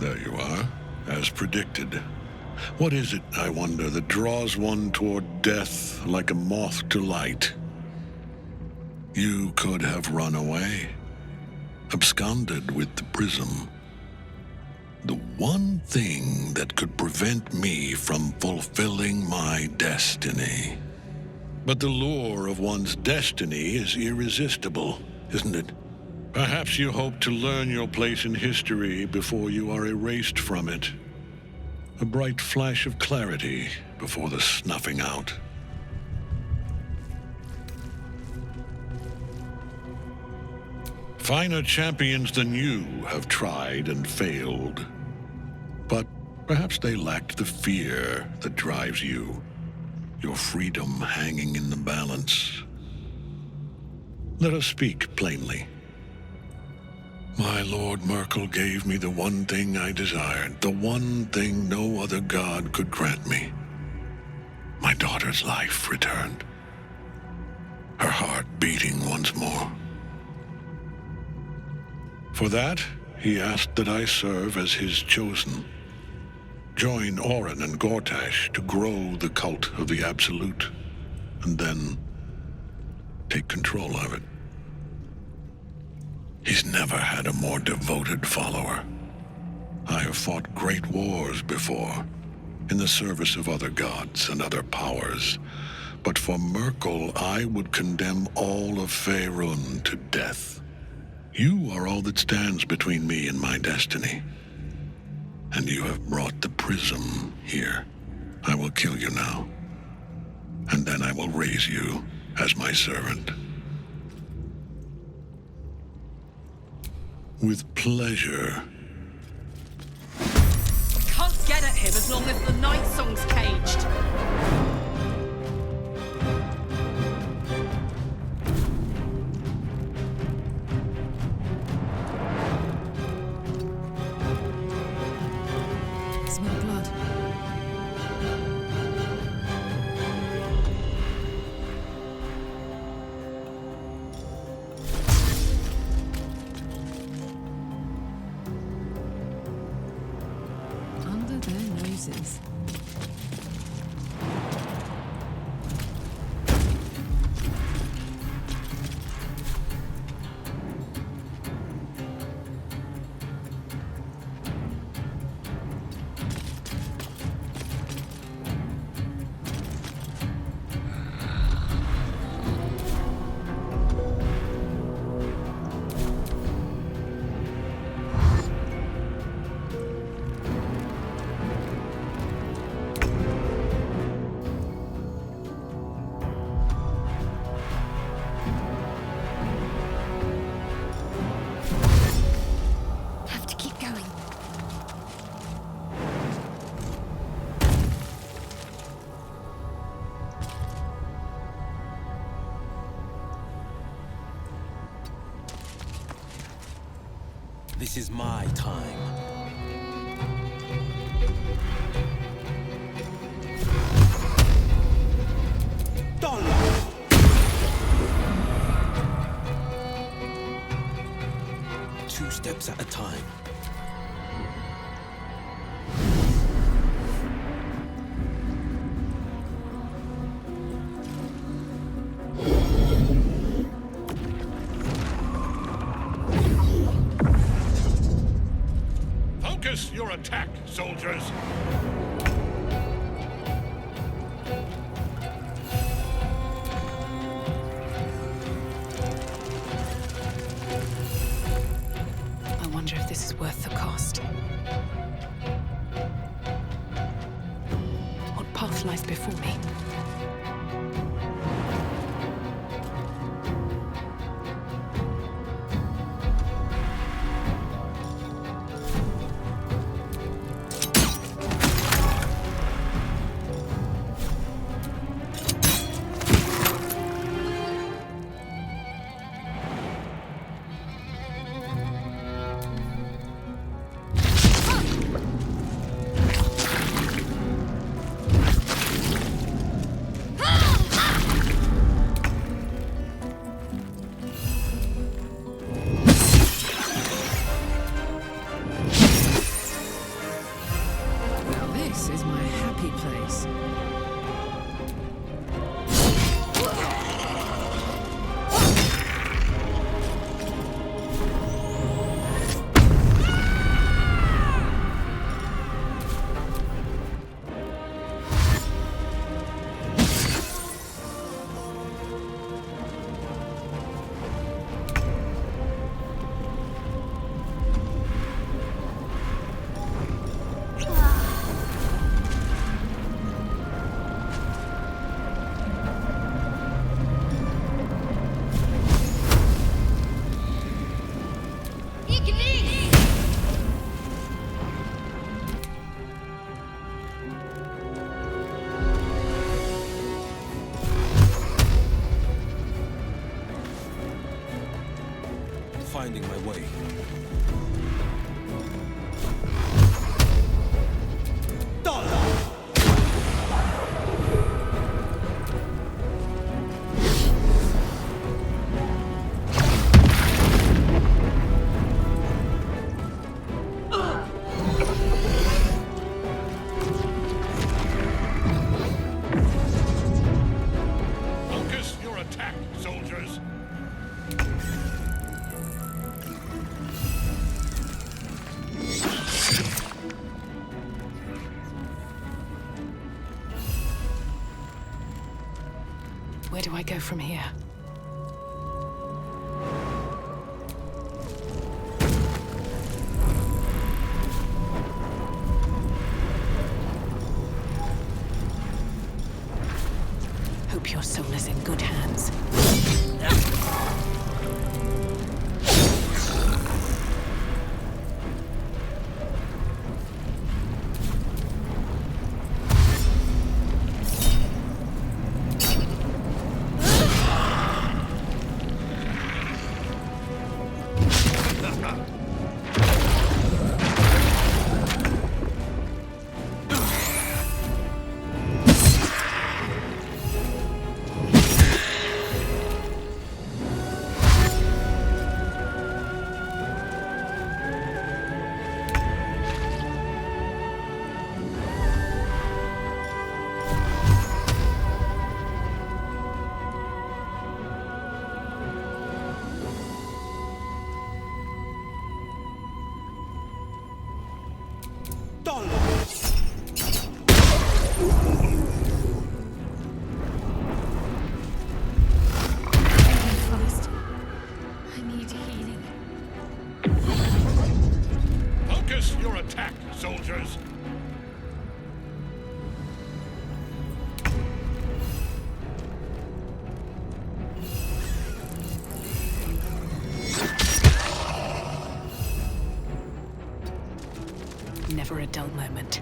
There you are, as predicted. What is it, I wonder, that draws one toward death like a moth to light? You could have run away, absconded with the prism. The one thing that could prevent me from fulfilling my destiny. But the lure of one's destiny is irresistible, isn't it? Perhaps you hope to learn your place in history before you are erased from it. A bright flash of clarity before the snuffing out. Finer champions than you have tried and failed. But perhaps they lacked the fear that drives you. Your freedom hanging in the balance. Let us speak plainly. My Lord Merkel gave me the one thing I desired, the one thing no other god could grant me. My daughter's life returned. Her heart beating once more. For that, he asked that I serve as his chosen. Join Orin and Gortash to grow the cult of the Absolute, and then take control of it. He's never had a more devoted follower. I have fought great wars before, in the service of other gods and other powers, but for Merkel I would condemn all of Faerun to death. You are all that stands between me and my destiny. And you have brought the prism here. I will kill you now. And then I will raise you as my servant. With pleasure. Can't get at him as long as the night song's caged. Smell blood. Under their noses. Have to keep going. This is my time. Two steps at a time. Focus your attack, soldiers! I wonder if this is worth the cost. What path lies before me? Where do I go from here? Hope your soul is in good hands. Fast. I need healing. Focus your attack, soldiers! Never a dull moment.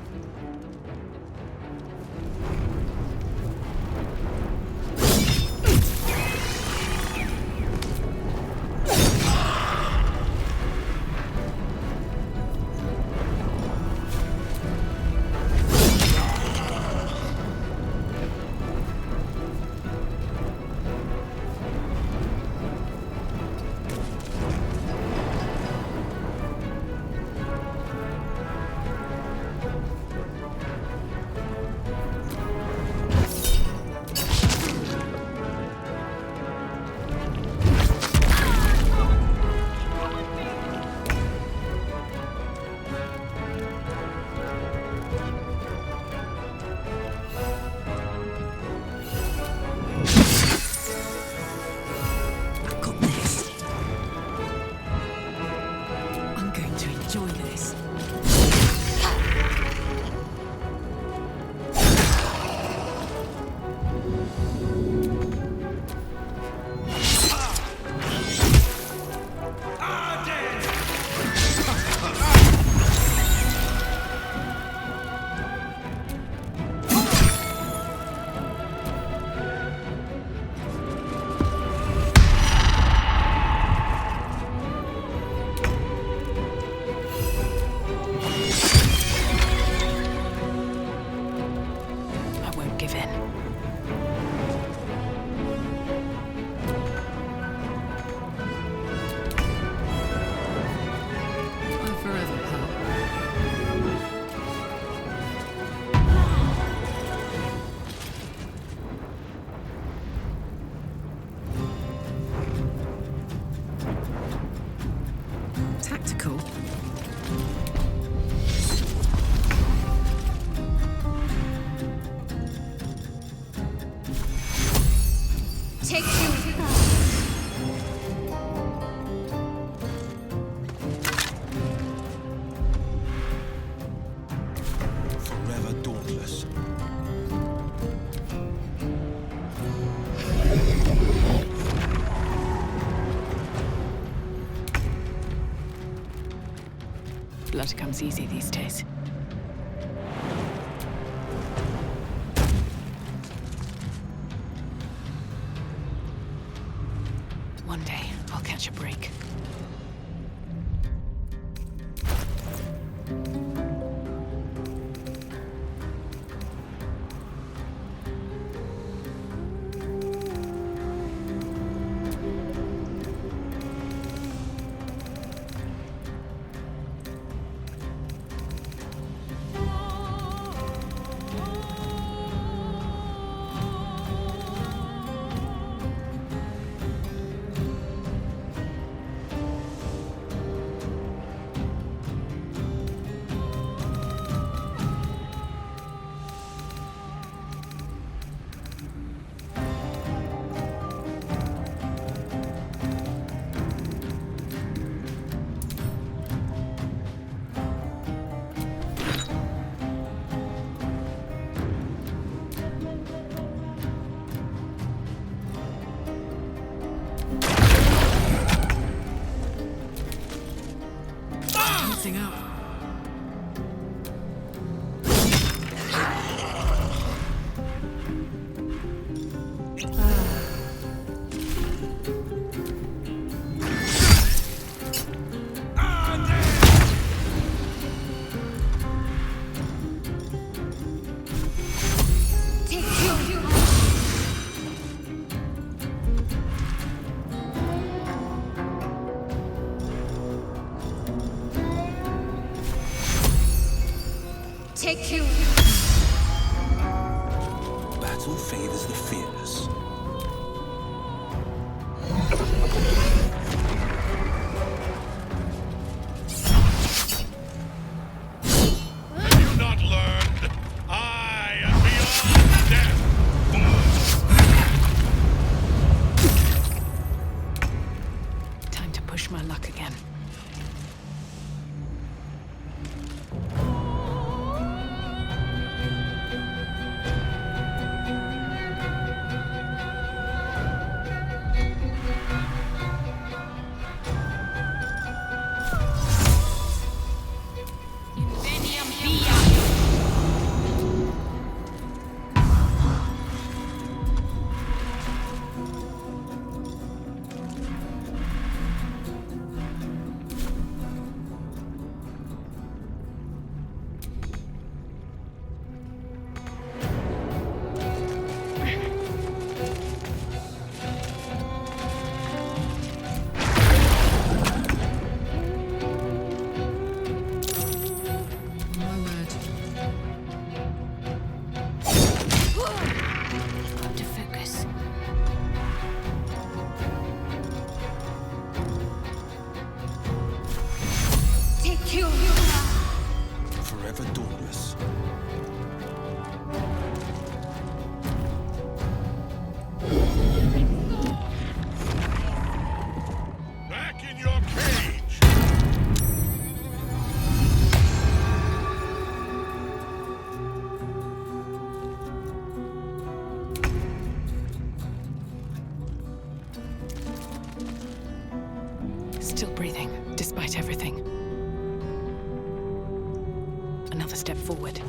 Got this. I'm going to enjoy this. I won't give in. I forever help. Tactical. Take two. Forever dauntless. Blood comes easy these days. One day, I'll catch a break. losing up. Take two. Take two. Battle favors the fearless. Have you not learned? I am beyond death. Time to push my luck again. Inveniam via. Got to focus. Take two. Forever dauntless. Back in your cage. Still breathing, despite everything. Another step forward.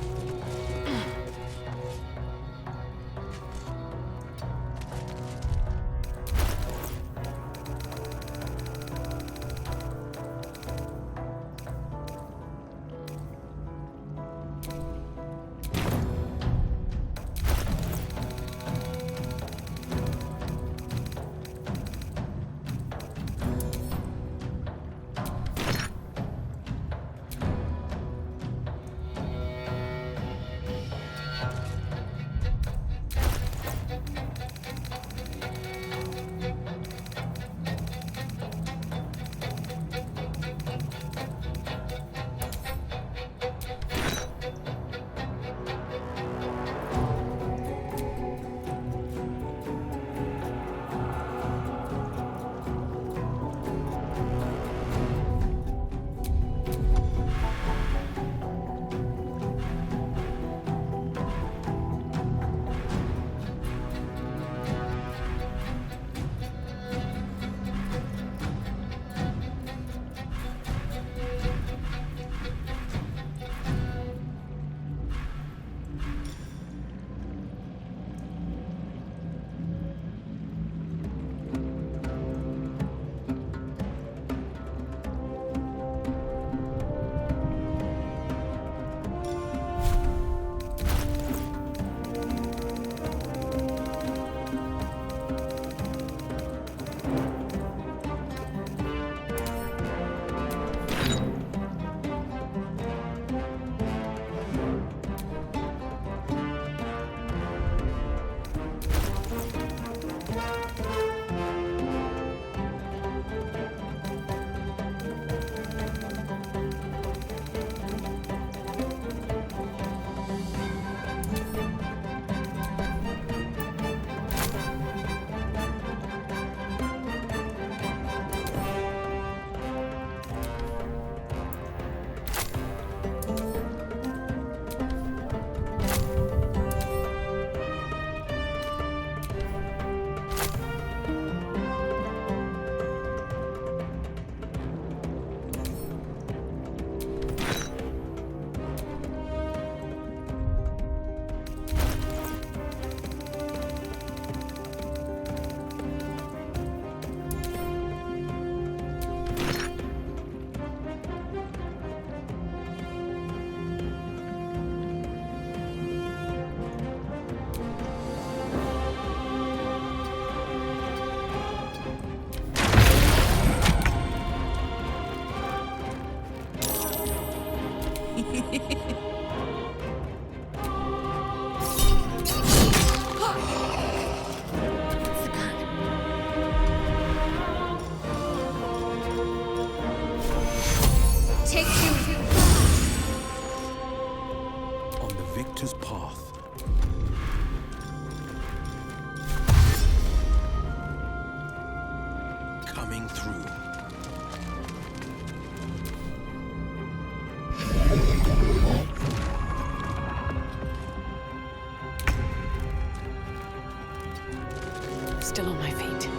still on my feet.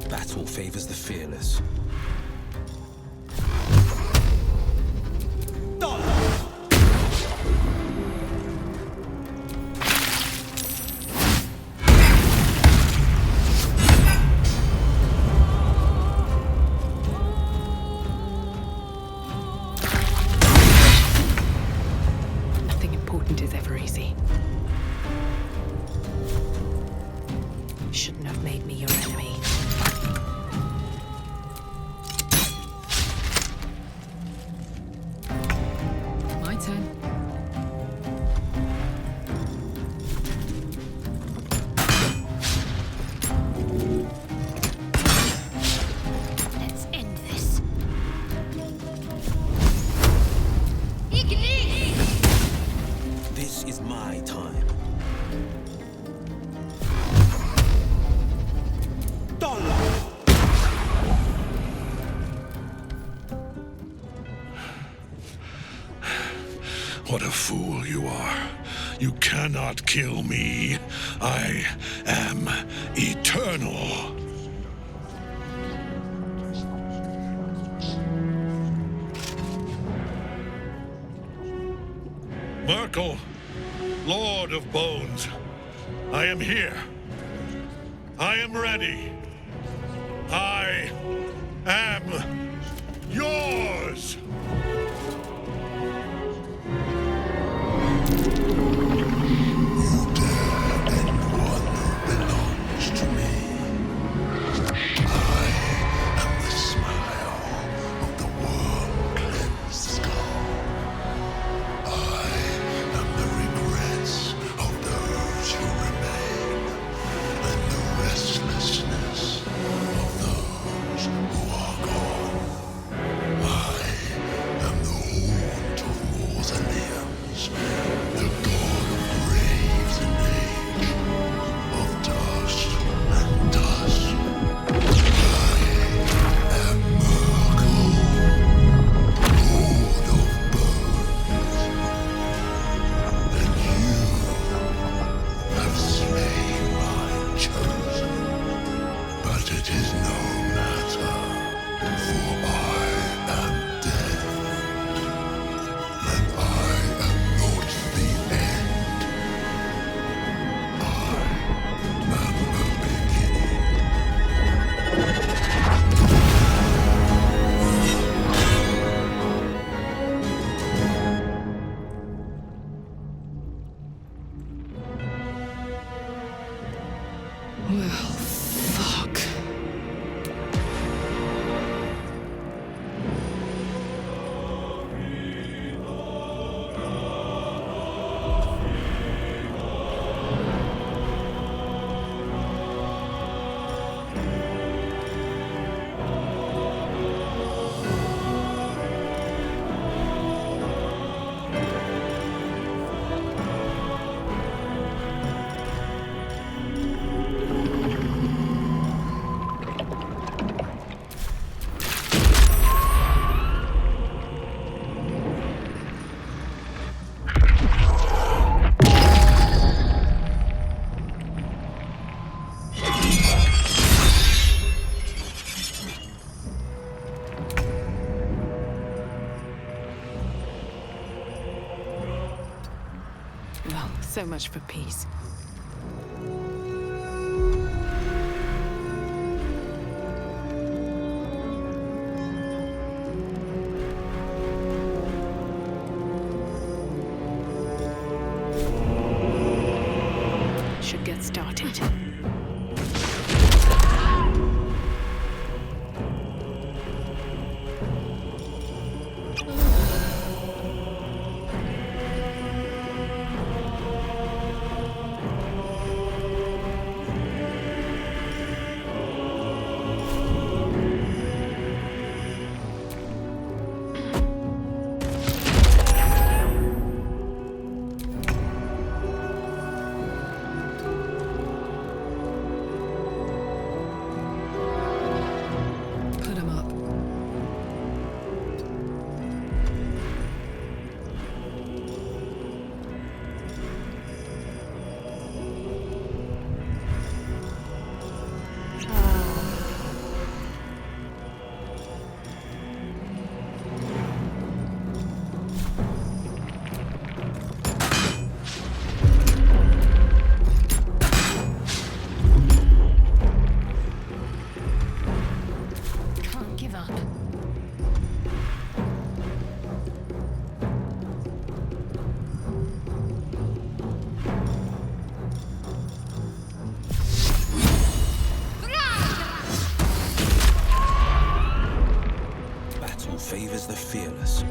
Battle favors the fearless. Nothing important is ever easy. Shouldn't have made me your enemy. My turn. Let's end this. Ignis! This is my time. What a fool you are. You cannot kill me. I am eternal. Merkel, Lord of Bones, I am here. I am ready. I am yours. Well, fuck. Well, so much for peace. Should get started. favors the fearless.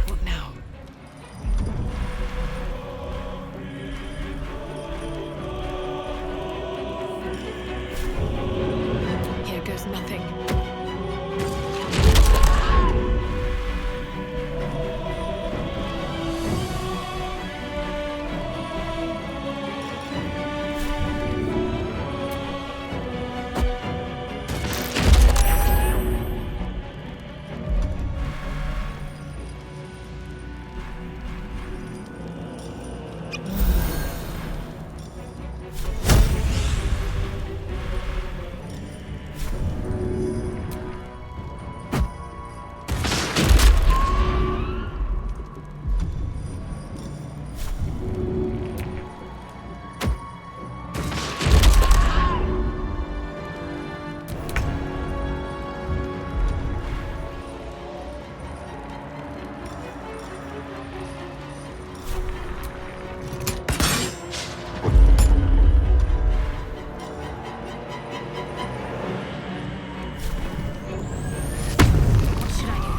What now? Here goes nothing. What should I do?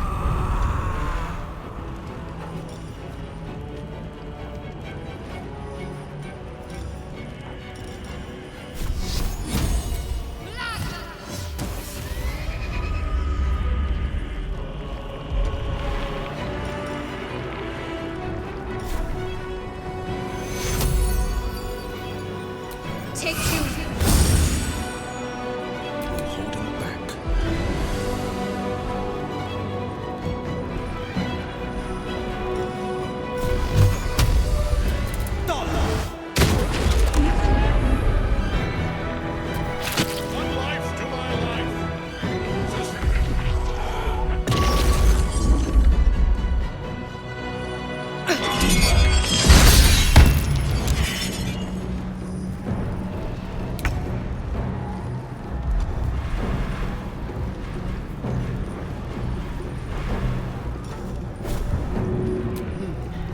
Take two. I'm holding back. One life to my life.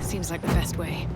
Seems like the best way.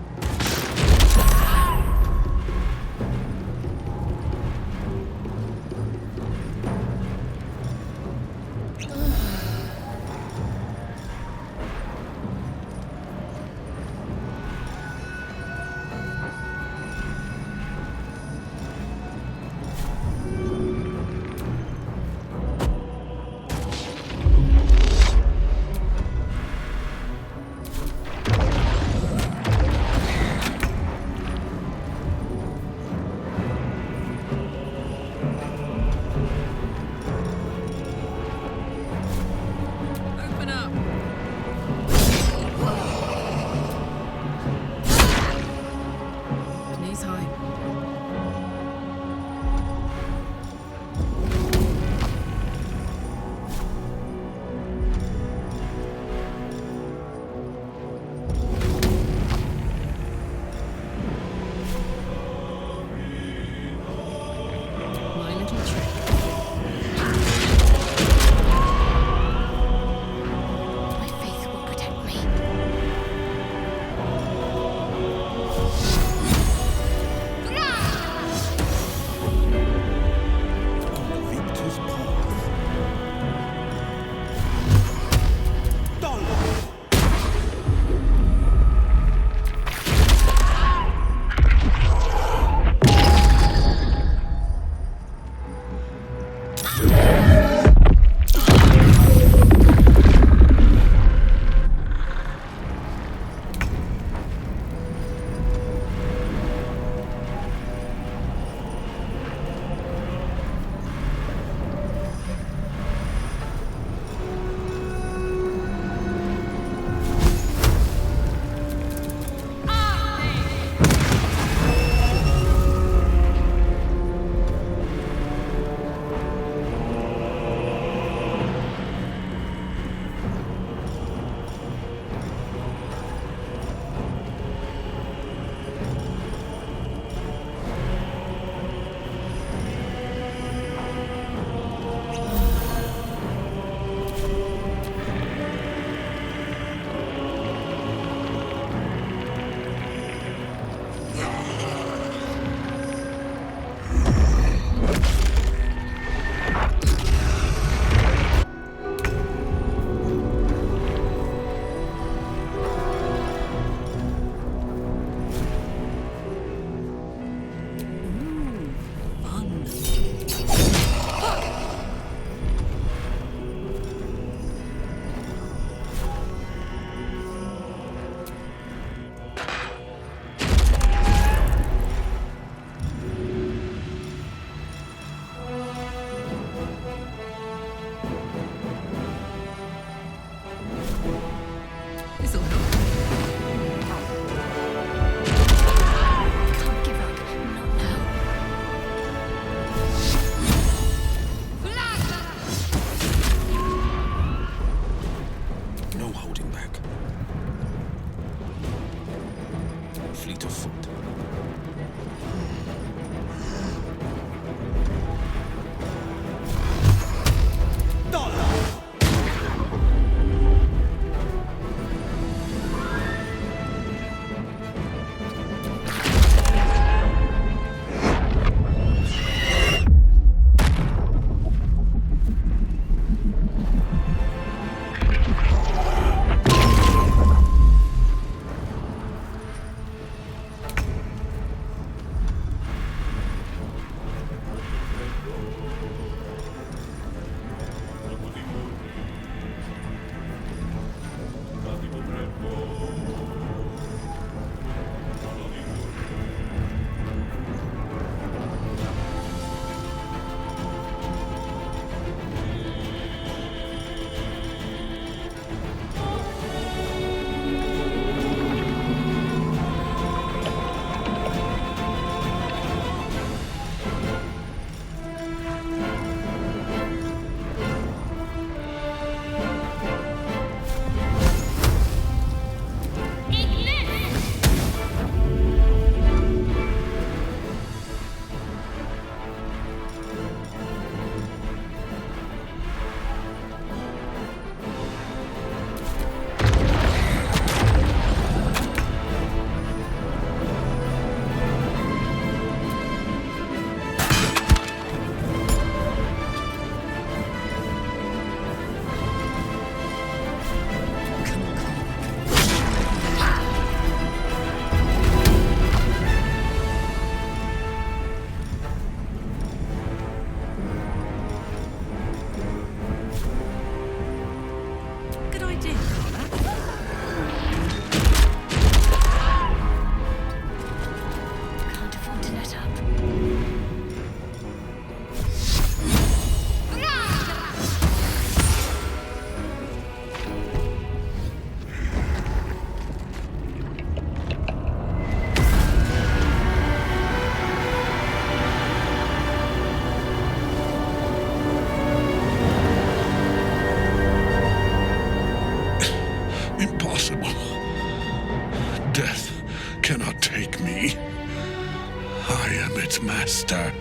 its master.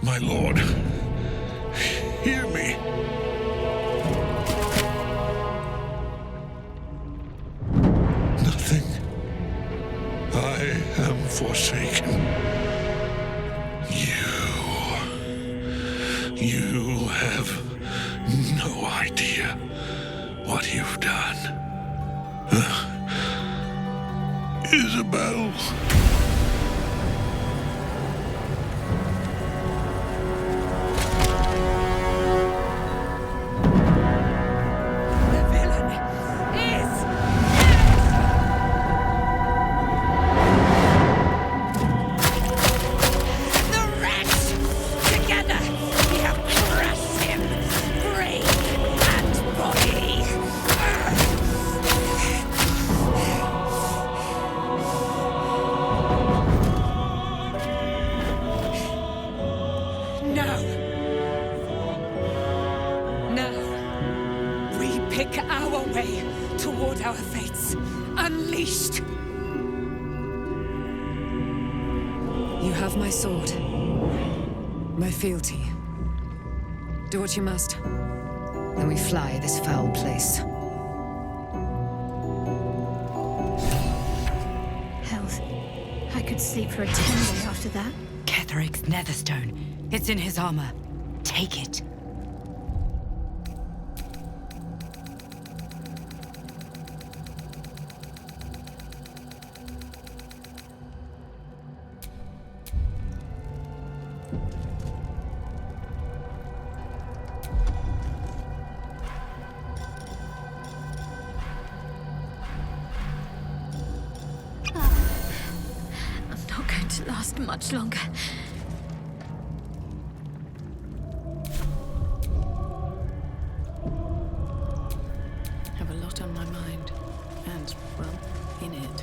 My lord, hear me. Nothing. I am forsaken. You have no idea what you've done. Isabel. The villain is the wretch! Together, we have crushed him, brain and body. Now, we pick our way toward our fates, unleashed. You have my sword. My fealty. Do what you must. Then we fly this foul place. Health. I could sleep for a 10-day after that. Ketheric's netherstone. It's in his armor. Take it. I'm not going to last much longer. Have a lot on my mind. And, well, in it.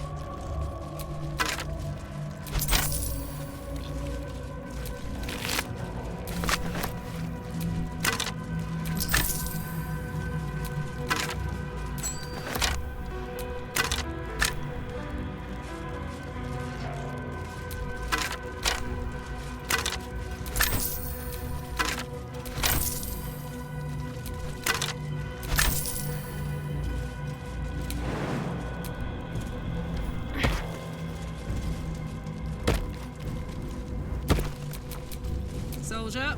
Soldier.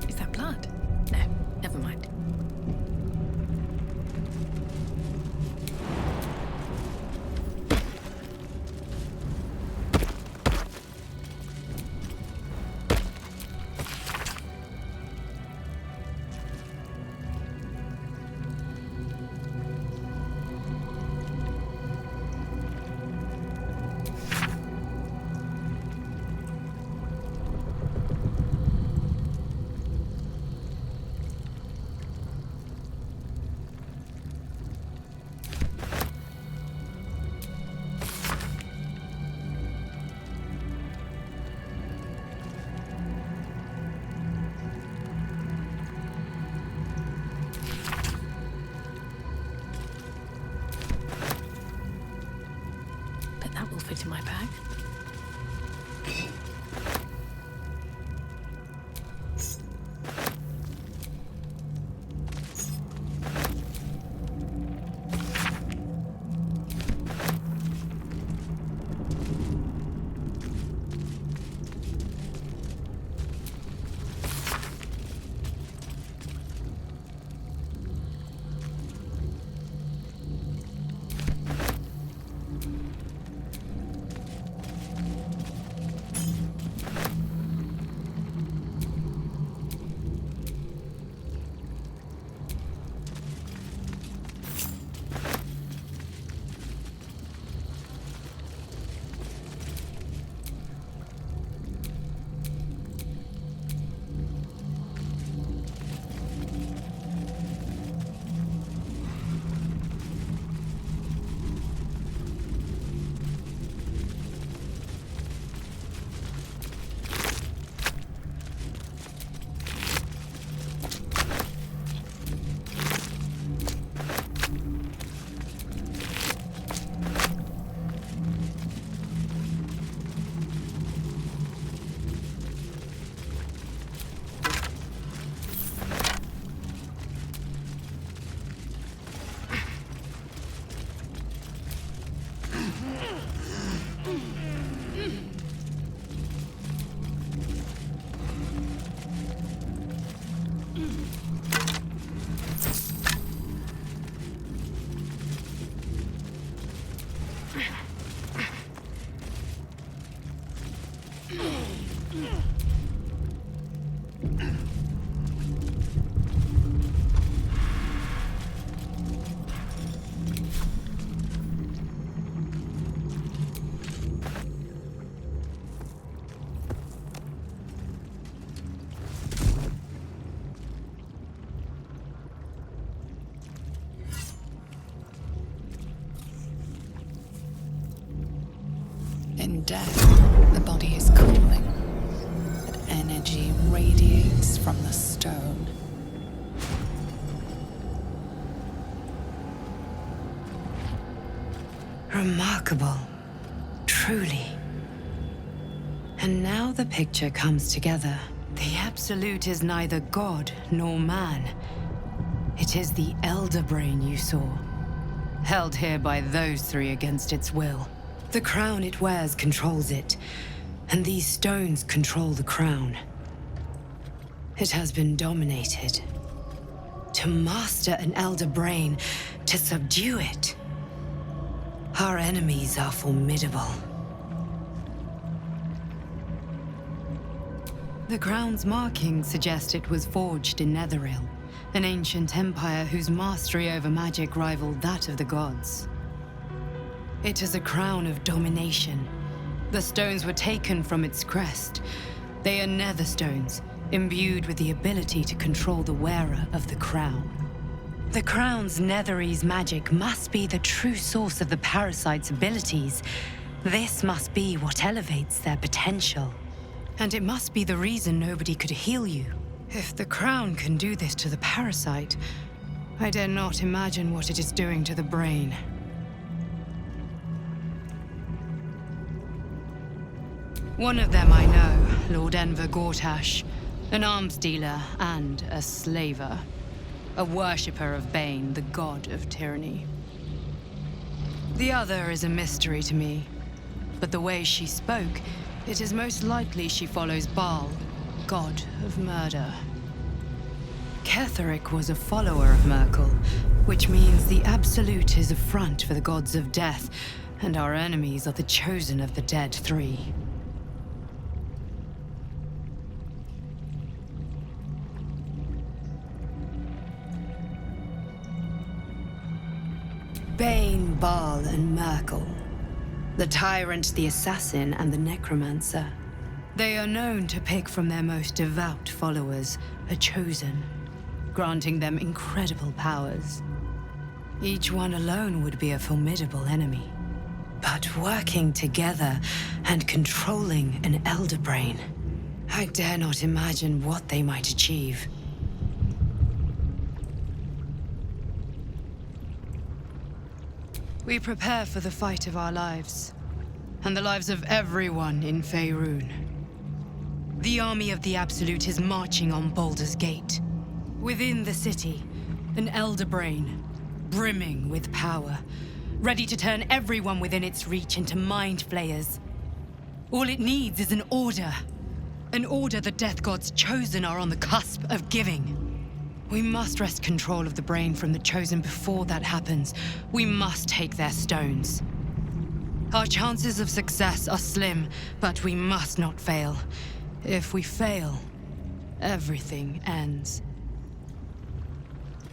Is that blood? No, never mind. But that will fit in my bag. In death, the body is cooling, but energy radiates from the stone. Remarkable. Truly. And now the picture comes together. The Absolute is neither god nor man. It is the Elder Brain you saw, held here by those three against its will. The crown it wears controls it, and these stones control the crown. It has been dominated. To master an Elder Brain, to subdue it. Our enemies are formidable. The crown's markings suggest it was forged in Netheril, an ancient empire whose mastery over magic rivaled that of the gods. It is a crown of domination. The stones were taken from its crest. They are nether stones, imbued with the ability to control the wearer of the crown. The crown's Netherese magic must be the true source of the parasite's abilities. This must be what elevates their potential. And it must be the reason nobody could heal you. If the crown can do this to the parasite, I dare not imagine what it is doing to the brain. One of them I know, Lord Enver Gortash, an arms dealer and a slaver. A worshipper of Bane, the god of tyranny. The other is a mystery to me, but the way she spoke, it is most likely she follows Baal, god of murder. Ketheric was a follower of Merkel, which means the Absolute is a front for the gods of death, and our enemies are the chosen of the dead three. Bane, Baal, and Merkel. The tyrant, the assassin, and the necromancer. They are known to pick from their most devout followers a chosen, granting them incredible powers. Each one alone would be a formidable enemy. But working together and controlling an Elder Brain, I dare not imagine what they might achieve. We prepare for the fight of our lives, and the lives of everyone in Faerun. The army of the Absolute is marching on Baldurs Gate. Within the city, an Elder Brain, brimming with power, ready to turn everyone within its reach into mind flayers. All it needs is an order the Death God's chosen are on the cusp of giving. We must wrest control of the brain from the chosen before that happens. We must take their stones. Our chances of success are slim, but we must not fail. If we fail, everything ends.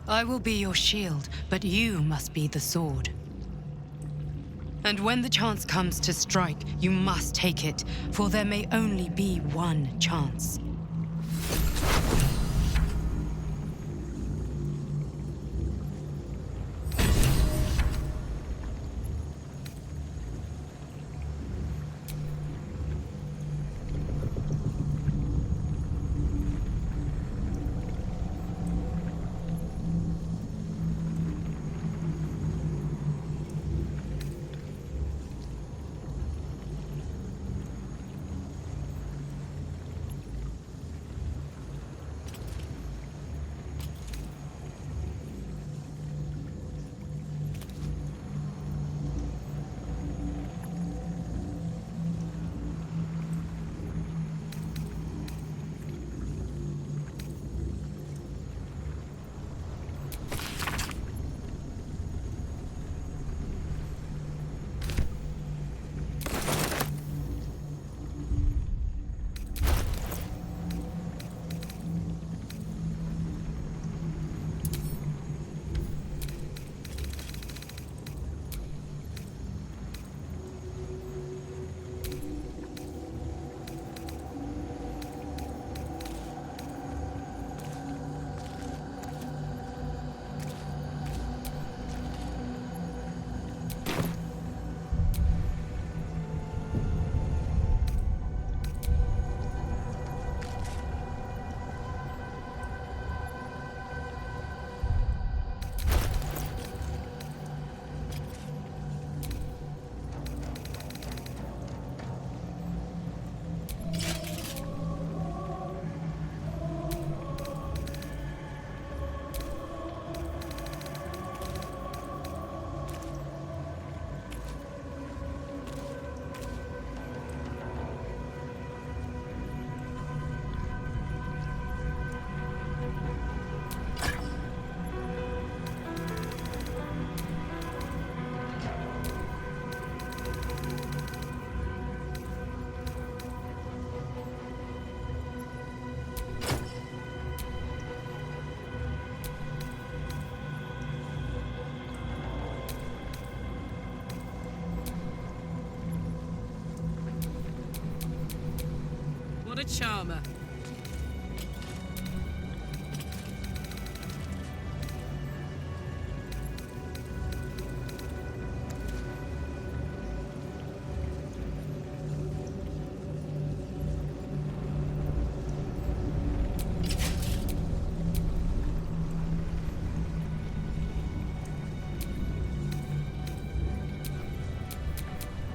I will be your shield, but you must be the sword. And when the chance comes to strike, you must take it, for there may only be one chance. charmer.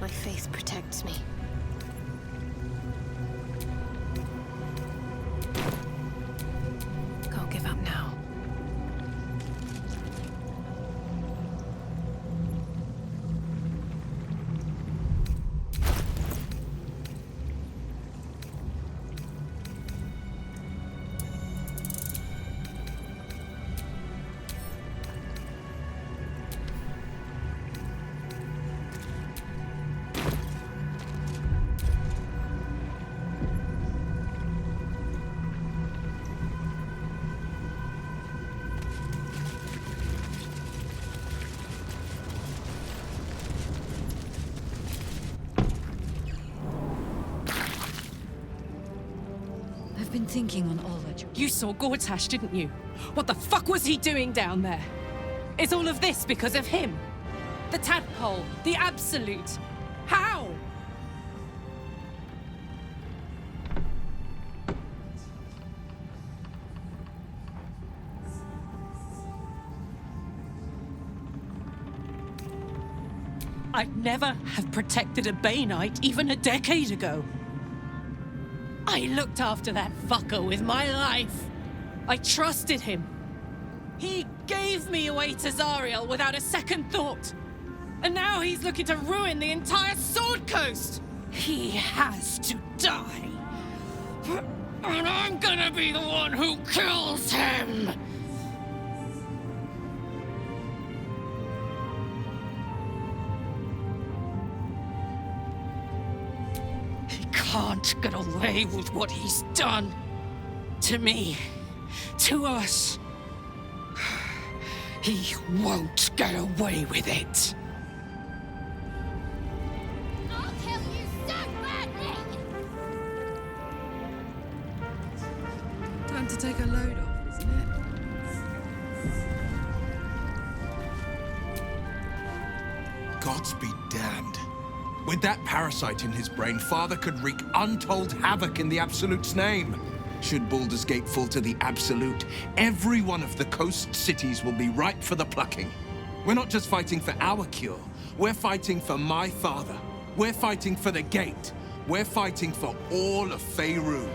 My faith protects me. Can't give up now. I've been thinking on all that You saw Gortash, didn't you? What the fuck was he doing down there? Is all of this because of him? The tadpole, the absolute. How? I'd never have protected a Bay Knight even a decade ago. I looked after that fucker with my life. I trusted him. He gave me away to Zariel without a second thought. And now he's looking to ruin the entire Sword Coast. He has to die. And I'm gonna be the one who kills him. He can't get away with what he's done. To me. To us. He won't get away with it. I'll kill you so gladly! Time to take a load off, isn't it? Gods be damned. With that parasite in his brain, Father could wreak untold havoc in the Absolute's name. Should Baldur's Gate fall to the Absolute, every one of the coast cities will be ripe for the plucking. We're not just fighting for our cure. We're fighting for my father. We're fighting for the Gate. We're fighting for all of Faerun.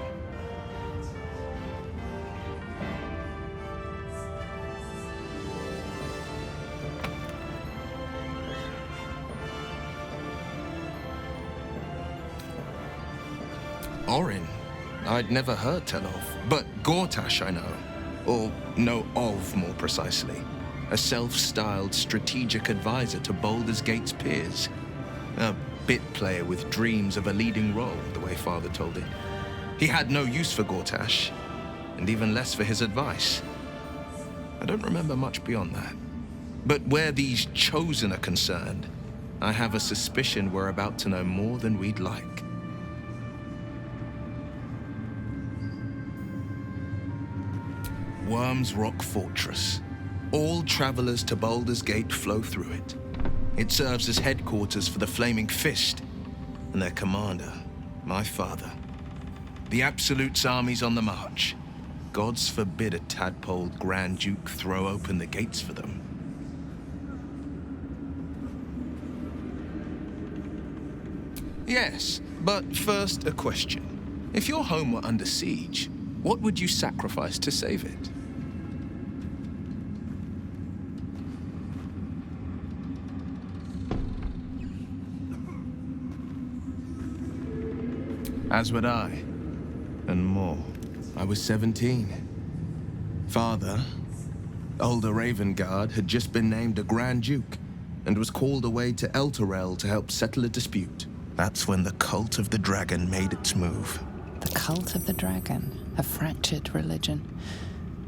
Orin, I'd never heard tell of, but Gortash I know. Or know of, more precisely. A self-styled strategic advisor to Baldur's Gate's peers. A bit player with dreams of a leading role, the way Father told it. He had no use for Gortash, and even less for his advice. I don't remember much beyond that. But where these Chosen are concerned, I have a suspicion we're about to know more than we'd like. Worm's Rock Fortress. All travelers to Baldur's Gate flow through it. It serves as headquarters for the Flaming Fist, and their commander, my father. The Absolute's army's on the march. Gods forbid a tadpole Grand Duke throw open the gates for them. Yes, but first a question. If your home were under siege, what would you sacrifice to save it? As would I, and more. I was 17. Father, older Ravengard, had just been named a Grand Duke and was called away to Elturel to help settle a dispute. That's when the Cult of the Dragon made its move. The Cult of the Dragon, a fractured religion.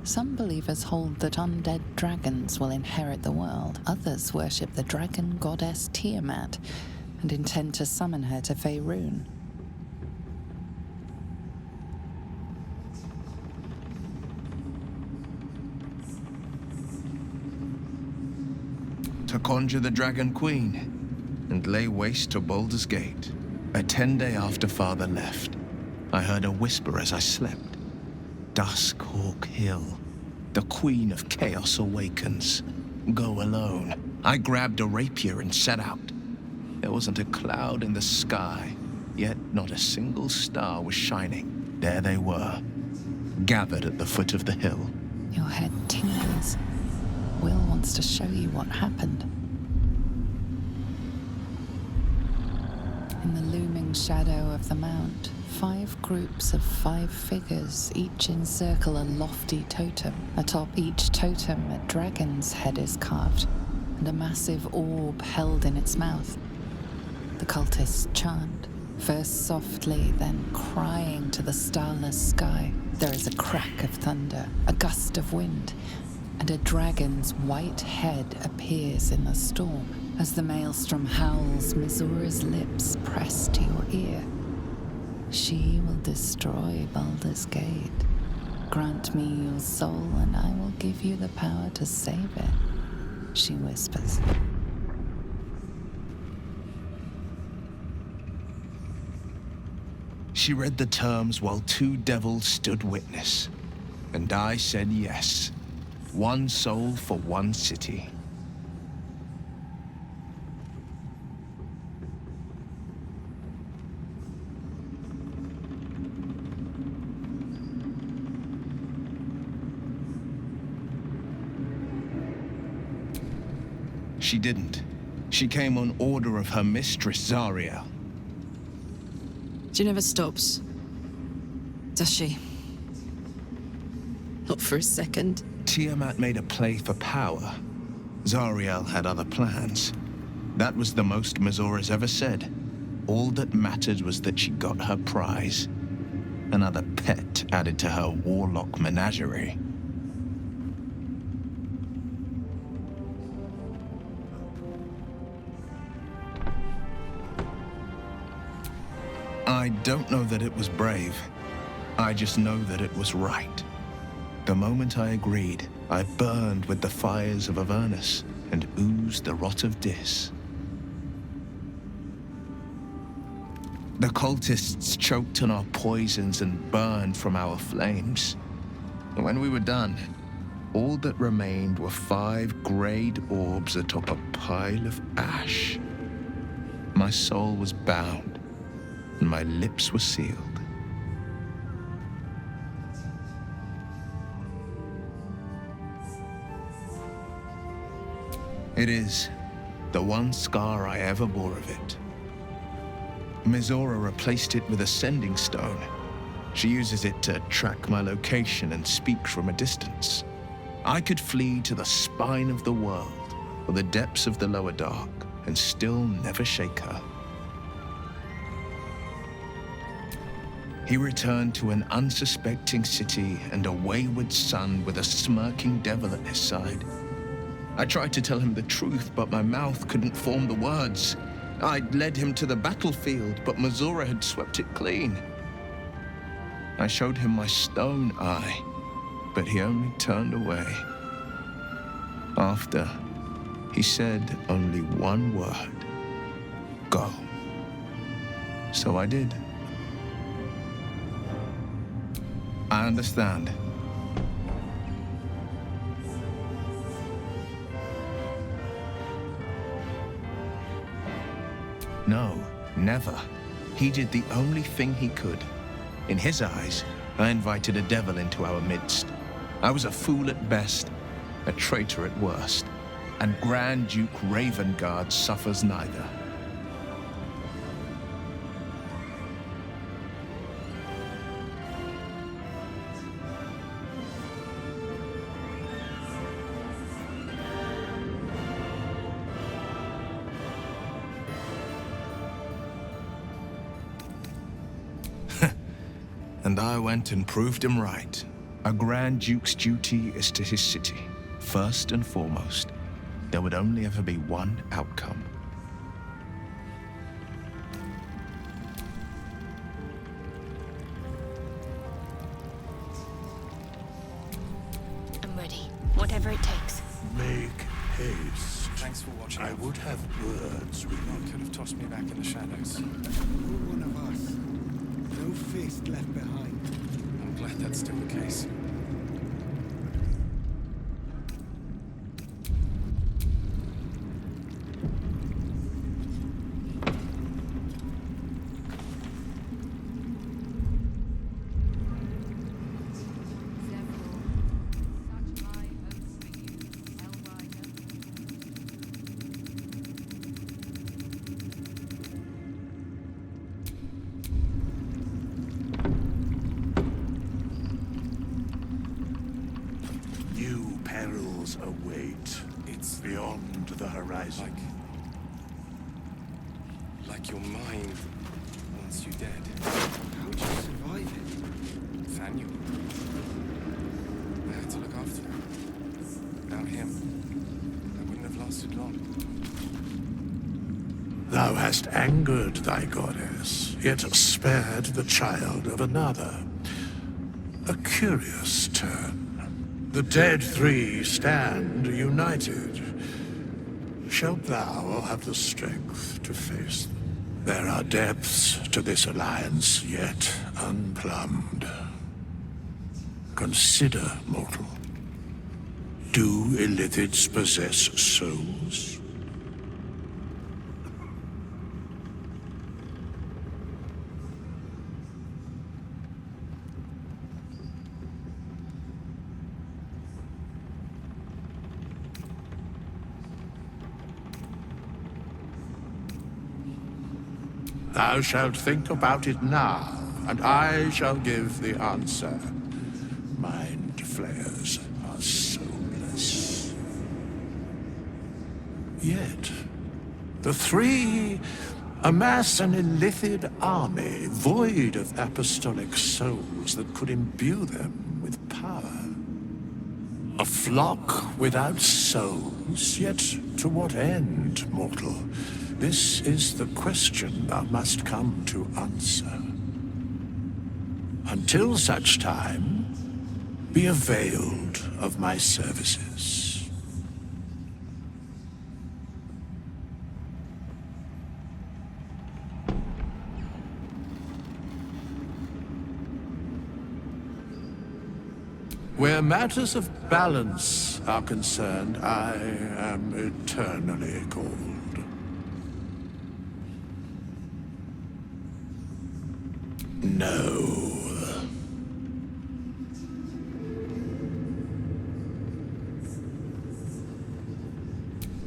Some believers hold that undead dragons will inherit the world. Others worship the dragon goddess Tiamat and intend to summon her to Faerun. to conjure the Dragon Queen and lay waste to Baldurs Gate. A 10-day after Father left, I heard a whisper as I slept. Duskhawk Hill. The Queen of Chaos awakens. Go alone. I grabbed a rapier and set out. There wasn't a cloud in the sky, yet not a single star was shining. There they were, gathered at the foot of the hill. Your head tingles. Will wants to show you what happened. In the looming shadow of the mount, 5 groups of 5 figures each encircle a lofty totem. Atop each totem, a dragon's head is carved, and a massive orb held in its mouth. The cultists chant, first softly, then crying to the starless sky. There is a crack of thunder, a gust of wind, and a dragon's white head appears in the storm. As the maelstrom howls, Missoura's lips press to your ear. She will destroy Baldurs Gate. Grant me your soul, and I will give you the power to save it, she whispers. She read the terms while 2 devils stood witness, and I said yes. 1 soul for 1 city. She didn't. She came on order of her mistress, Zariel. She never stops. Does she? Not for a second. Tiamat made a play for power. Zariel had other plans. That was the most Missoura's ever said. All that mattered was that she got her prize. Another pet added to her warlock menagerie. I don't know that it was brave. I just know that it was right. The moment I agreed, I burned with the fires of Avernus and oozed the rot of Dis. The cultists choked on our poisons and burned from our flames. When we were done, all that remained were 5 grayed orbs atop a pile of ash. My soul was bound, and my lips were sealed. It is the one scar I ever bore of it. Missoura replaced it with a sending stone. She uses it to track my location and speak from a distance. I could flee to the spine of the world or the depths of the lower dark and still never shake her. He returned to an unsuspecting city and a wayward son with a smirking devil at his side. I tried to tell him the truth, but my mouth couldn't form the words. I'd led him to the battlefield, but Missoura had swept it clean. I showed him my stone eye, but he only turned away. After, he said only one word: go. So I did. I understand. No, never. He did the only thing he could. In his eyes, I invited a devil into our midst. I was a fool at best, a traitor at worst, and Grand Duke Ravengard suffers neither. And I went and proved him right. A Grand Duke's duty is to his city. First and foremost, there would only ever be one outcome. I'm ready. Whatever it takes. Make haste. Thanks for watching. I would have words with You you. could have tossed me back in the shadows. You're one of us. No fist left behind. I'm glad that's still the case. New perils await. It's Beyond the horizon. like your mind wants you dead. How'd you survive it? Faniel. I had to look after her. Without him, I wouldn't have lasted long. Thou hast angered thy goddess, yet spared the child of another. A curious turn. The dead three stand united. Shalt thou have the strength to face them? There are depths to this alliance yet unplumbed. Consider, mortal. Do illithids possess souls? Thou shalt think about it now, and I shall give the answer. Mind flayers are soulless. Yet, the three amass an illithid army void of apostolic souls that could imbue them with power. A flock without souls, yet to what end, mortal? This is the question thou must come to answer. Until such time, be availed of my services. Where matters of balance are concerned, I am eternally cold. No.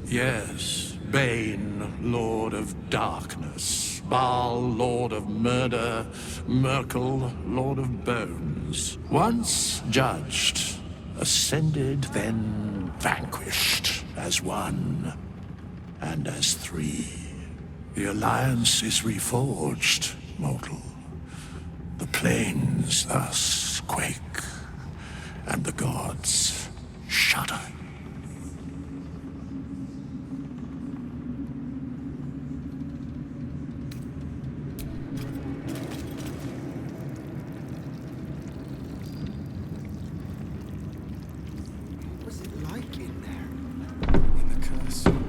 Yes, Bane, Lord of Darkness, Baal, Lord of Murder, Merkel, Lord of Bones. Once judged, ascended, then vanquished as one, and as three. The alliance is reforged, mortal. The plains thus quake, and the gods shudder. What was it like in there? In the curse. Horrible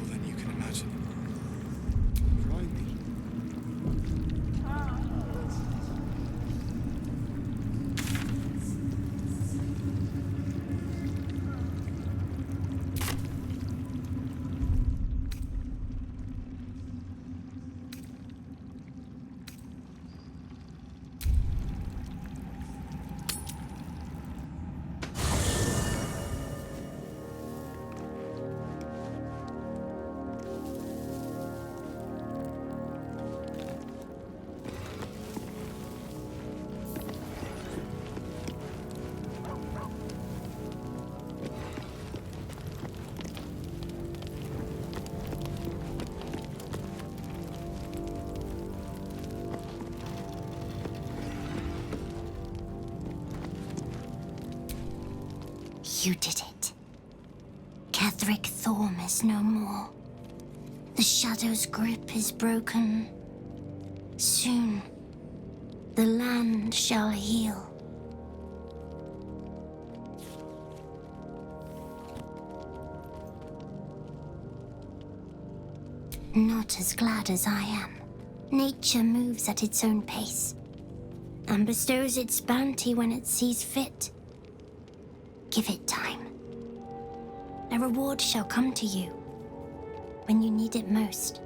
than you can imagine. Try me. You did it. Catherick Thorm is no more. The Shadow's grip is broken. Soon, the land shall heal. Not as glad as I am. Nature moves at its own pace, and bestows its bounty when it sees fit. Give it time. A reward shall come to you when you need it most.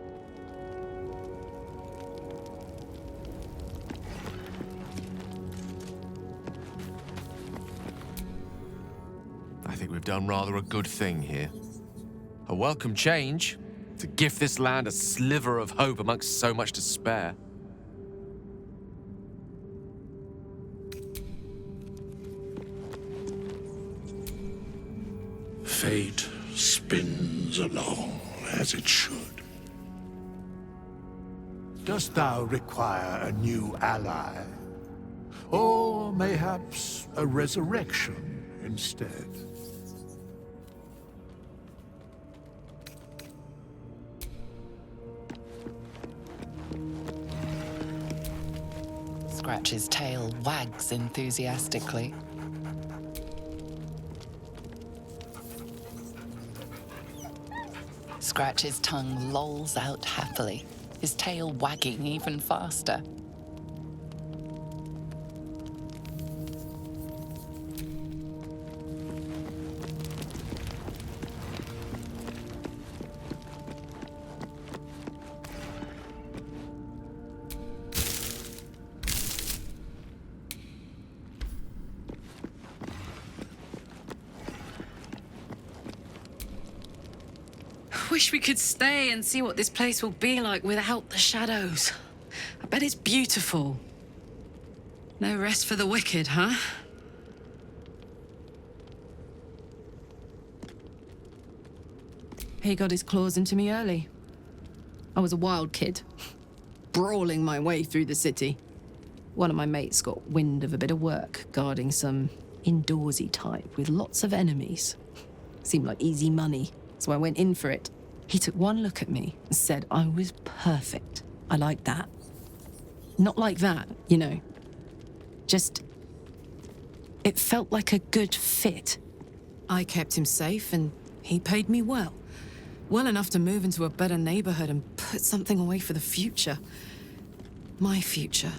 I think we've done rather a good thing here. A welcome change to give this land a sliver of hope amongst so much despair. Fate spins along as it should. Dost thou require a new ally? Or mayhaps a resurrection instead? Scratch's tail wags enthusiastically. Scratch's tongue lolls out happily, his tail wagging even faster. Wish we could stay and see what this place will be like without the shadows. I bet it's beautiful. No rest for the wicked, huh? He got his claws into me early. I was a wild kid, brawling my way through the city. One of my mates got wind of a bit of work guarding some indoorsy type with lots of enemies. Seemed like easy money, so I went in for it. He took one look at me and said I was perfect. I like that. Not like that, you know. Just, it felt like a good fit. I kept him safe and he paid me well. Well enough to move into a better neighborhood and put something away for the future. My future.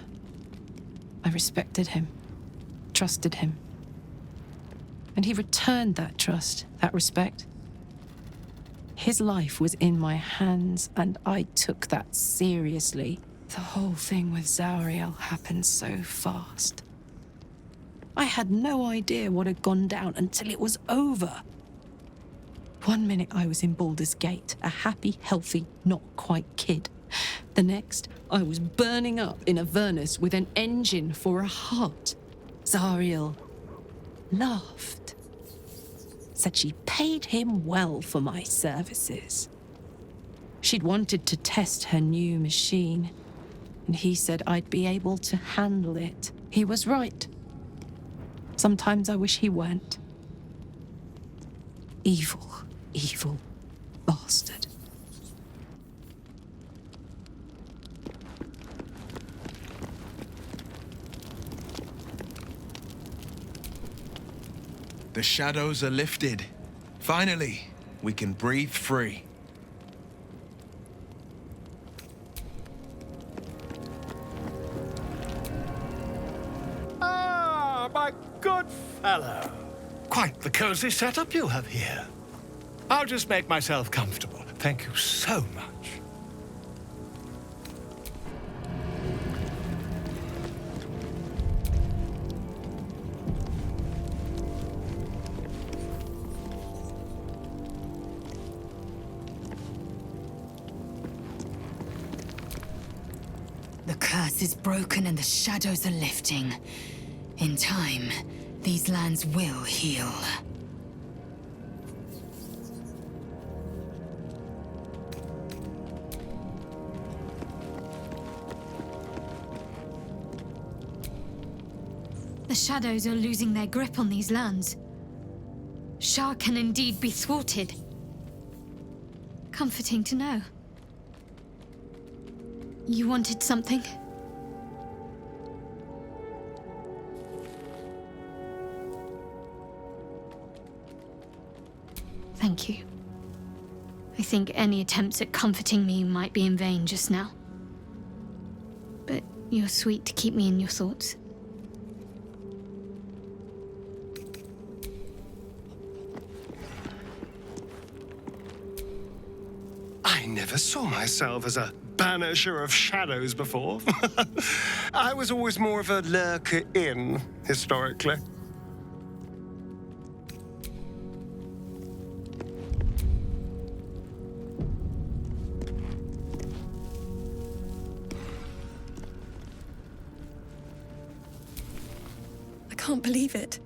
I respected him, trusted him. And he returned that trust, that respect. His life was in my hands, and I took that seriously. The whole thing with Zauriel happened so fast. I had no idea what had gone down until it was over. One minute I was in Baldurs Gate, a happy, healthy, not quite kid. The next, I was burning up in Avernus with an engine for a heart. Zauriel laughed. Said she paid him well for my services. She'd wanted to test her new machine, and he said I'd be able to handle it. He was right. Sometimes I wish he weren't. Evil, evil bastard. The shadows are lifted. Finally, we can breathe free. Ah, my good fellow. Quite the cozy setup you have here. I'll just make myself comfortable. Thank you so much. The curse is broken and the shadows are lifting. In time, these lands will heal. The shadows are losing their grip on these lands. Shah can indeed be thwarted. Comforting to know. You wanted something? Thank you. I think any attempts at comforting me might be in vain just now. But you're sweet to keep me in your thoughts. I never saw myself as a banisher of shadows before. I was always more of a lurker-in, historically. I can't believe it.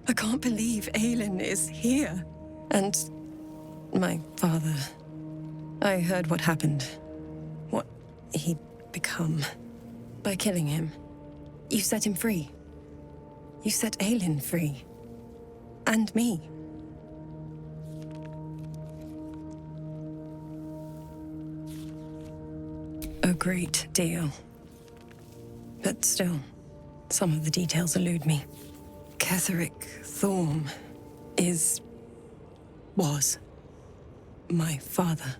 I can't believe Aelin is here. And my father. I heard what happened. What he'd become. By killing him. You set him free. You set Aelin free. And me. A great deal. But still, some of the details elude me. Ketheric Thorm was my father.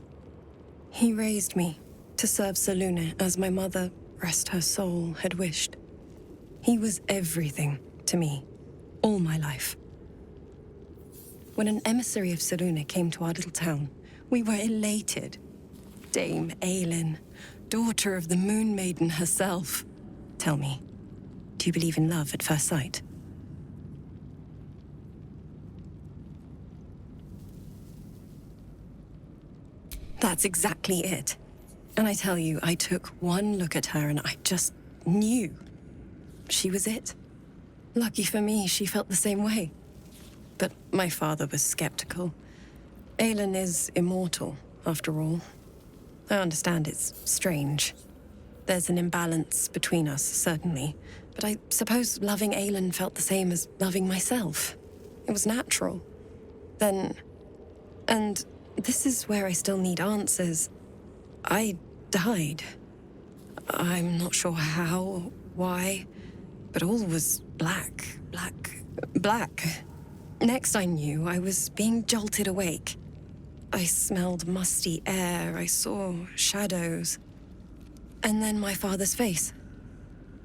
He raised me to serve Selûne as my mother, rest her soul, had wished. He was everything to me, all my life. When an emissary of Selûne came to our little town, we were elated. Dame Aelin, daughter of the Moon Maiden herself. Tell me, do you believe in love at first sight? That's exactly it. And I tell you, I took one look at her and I just knew. She was it. Lucky for me, she felt the same way. But my father was skeptical. Aelin is immortal, after all. I understand it's strange. There's an imbalance between us, certainly. But I suppose loving Aelin felt the same as loving myself. It was natural. And this is where I still need answers. I died. I'm not sure how, why, but all was black. Next I knew, I was being jolted awake. I smelled musty air, I saw shadows. And then my father's face.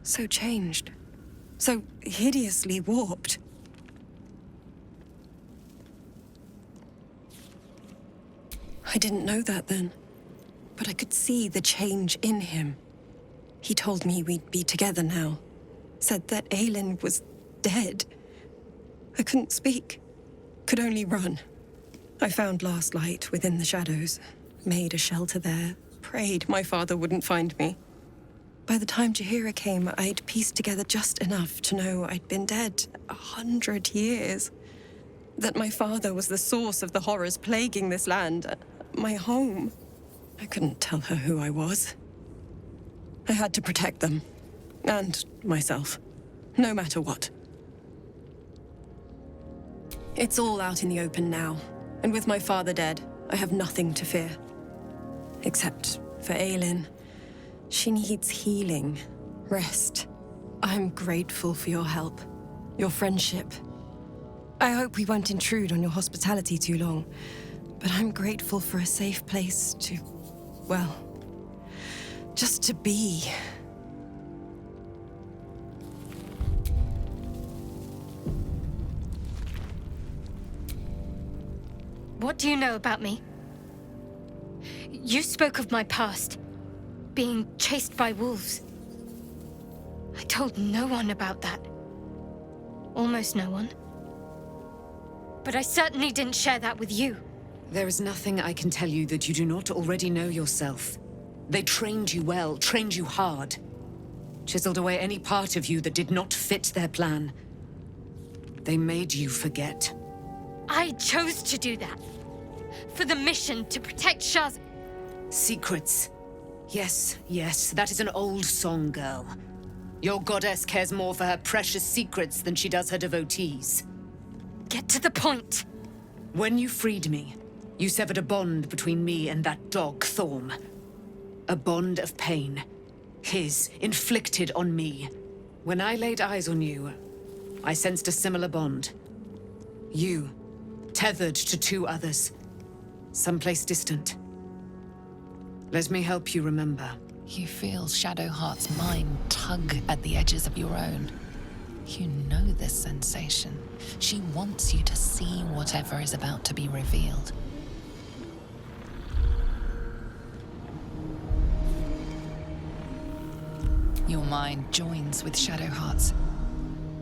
So changed. So hideously warped. I didn't know that then, but I could see the change in him. He told me we'd be together now. Said that Aelin was dead. I couldn't speak. Could only run. I found last light within the shadows. Made a shelter there. Prayed my father wouldn't find me. By the time Jaheira came, I'd pieced together just enough to know I'd been dead 100 years. That my father was the source of the horrors plaguing this land. My home. I couldn't tell her who I was. I had to protect them. And myself. No matter what. It's all out in the open now. And with my father dead, I have nothing to fear. Except for Aelin. She needs healing. Rest. I'm grateful for your help. Your friendship. I hope we won't intrude on your hospitality too long. But I'm grateful for a safe place to, well, just to be. What do you know about me? You spoke of my past, being chased by wolves. I told no one about that. Almost no one. But I certainly didn't share that with you. There is nothing I can tell you that you do not already know yourself. They trained you well, trained you hard. Chiseled away any part of you that did not fit their plan. They made you forget. I chose to do that. For the mission to protect Shaz. Secrets. Yes, that is an old song, girl. Your goddess cares more for her precious secrets than she does her devotees. Get to the point. When you freed me, you severed a bond between me and that dog, Thorm. A bond of pain. His, inflicted on me. When I laid eyes on you, I sensed a similar bond. You, tethered to two others. someplace distant. Let me help you remember. You feel Shadowheart's mind tug at the edges of your own. You know this sensation. She wants you to see whatever is about to be revealed. Your mind joins with Shadowheart's.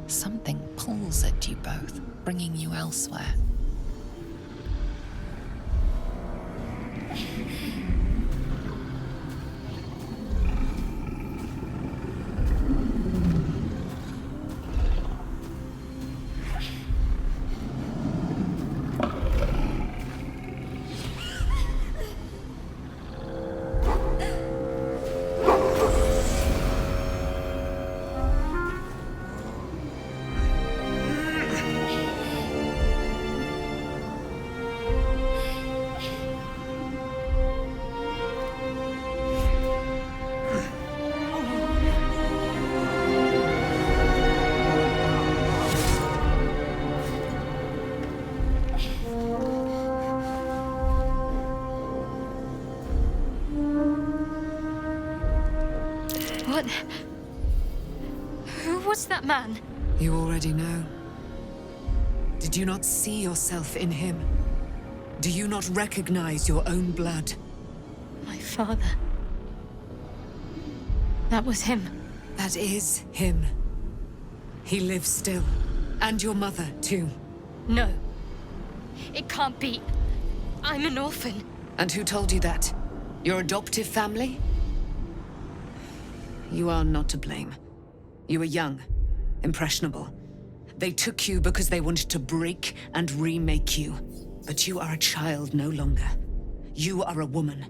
Something pulls at you both, bringing you elsewhere. What? Who was that man? You already know. Did you not see yourself in him? Do you not recognize your own blood? My father. That was him. That is him. He lives still. And your mother, too. No. It can't be. I'm an orphan. And who told you that? Your adoptive family? You are not to blame. You were young, impressionable. They took you because they wanted to break and remake you. But you are a child no longer. You are a woman.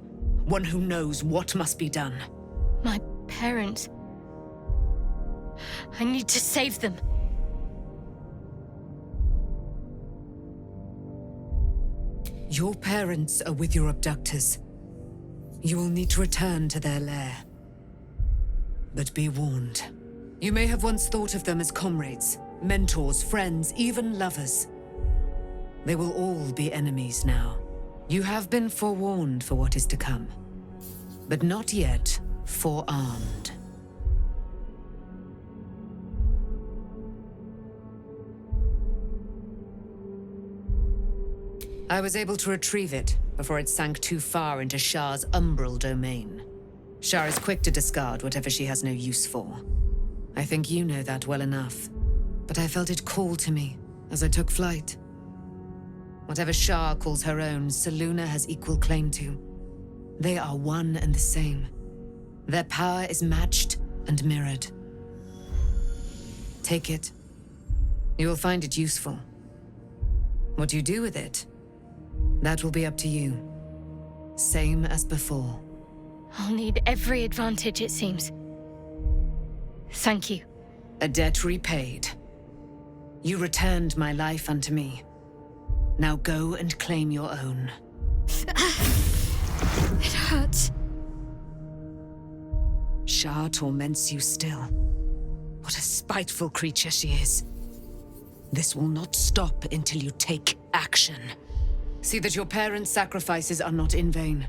One who knows what must be done. My parents. I need to save them. Your parents are with your abductors. You will need to return to their lair. But be warned. You may have once thought of them as comrades, mentors, friends, even lovers. They will all be enemies now. You have been forewarned for what is to come, but not yet forearmed. I was able to retrieve it before it sank too far into Shah's umbral domain. Shah is quick to discard whatever she has no use for. I think you know that well enough. But I felt it call to me as I took flight. Whatever Shah calls her own, Selûne has equal claim to. They are one and the same. Their power is matched and mirrored. Take it. You will find it useful. What you do with it, that will be up to you. Same as before. I'll need every advantage, it seems. Thank you. A debt repaid. You returned my life unto me. Now go and claim your own. It hurts. Shah torments you still. What a spiteful creature she is. This will not stop until you take action. See that your parents' sacrifices are not in vain.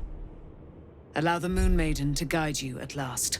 Allow the Moon Maiden to guide you at last.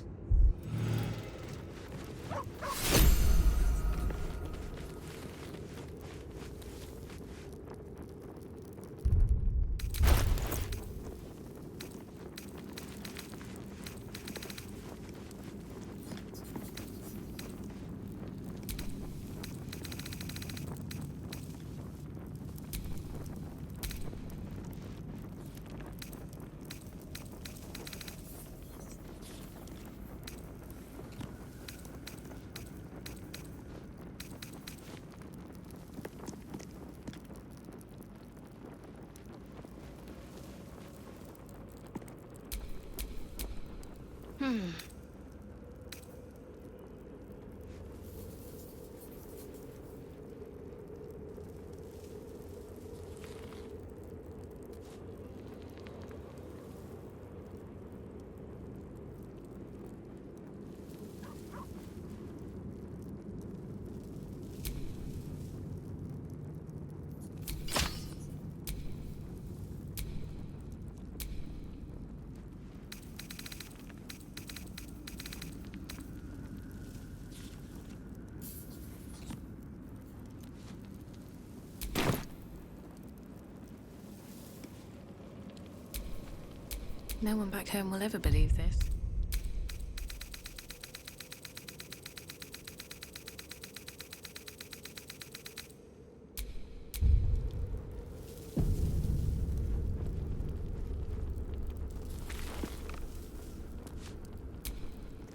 No one back home will ever believe this.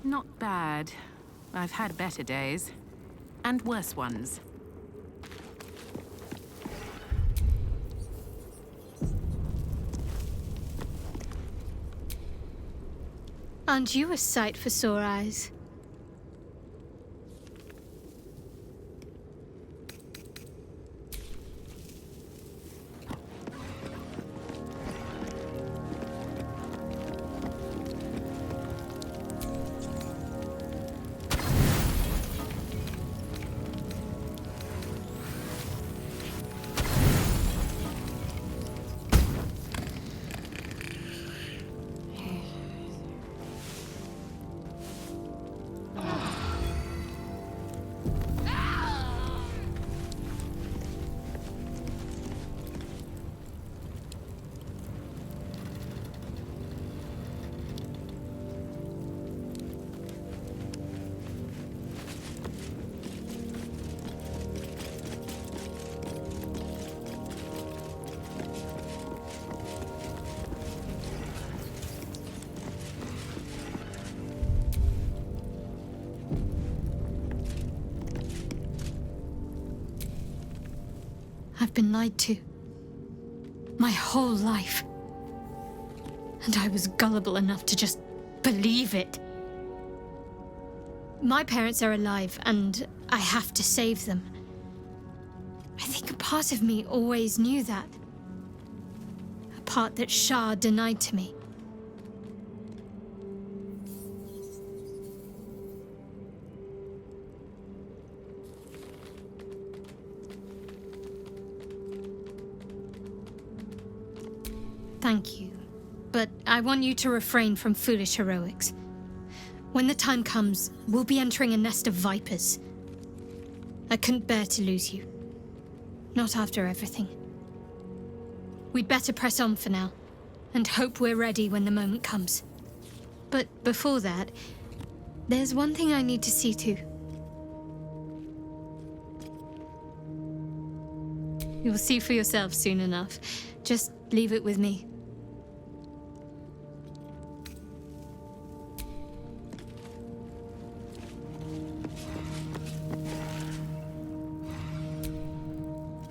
Not bad. I've had better days. And worse ones. Aren't you a sight for sore eyes? I've been lied to. My whole life. And I was gullible enough to just believe it. My parents are alive, and I have to save them. I think a part of me always knew that. A part that Shah denied to me. Thank you. But I want you to refrain from foolish heroics. When the time comes, we'll be entering a nest of vipers. I couldn't bear to lose you. Not after everything. We'd better press on for now, and hope we're ready when the moment comes. But before that, there's one thing I need to see to. You'll see for yourself soon enough. Just leave it with me.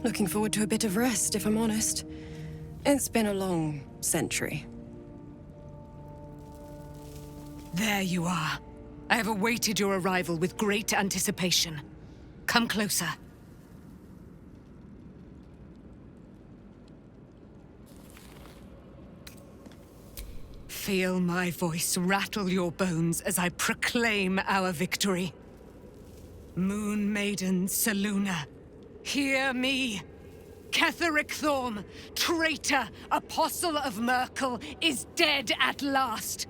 Looking forward to a bit of rest, if I'm honest. It's been a long century. There you are. I have awaited your arrival with great anticipation. Come closer. Feel my voice rattle your bones as I proclaim our victory. Moon Maiden Selûne, hear me! Ketheric Thorm, traitor, apostle of Merkel, is dead at last.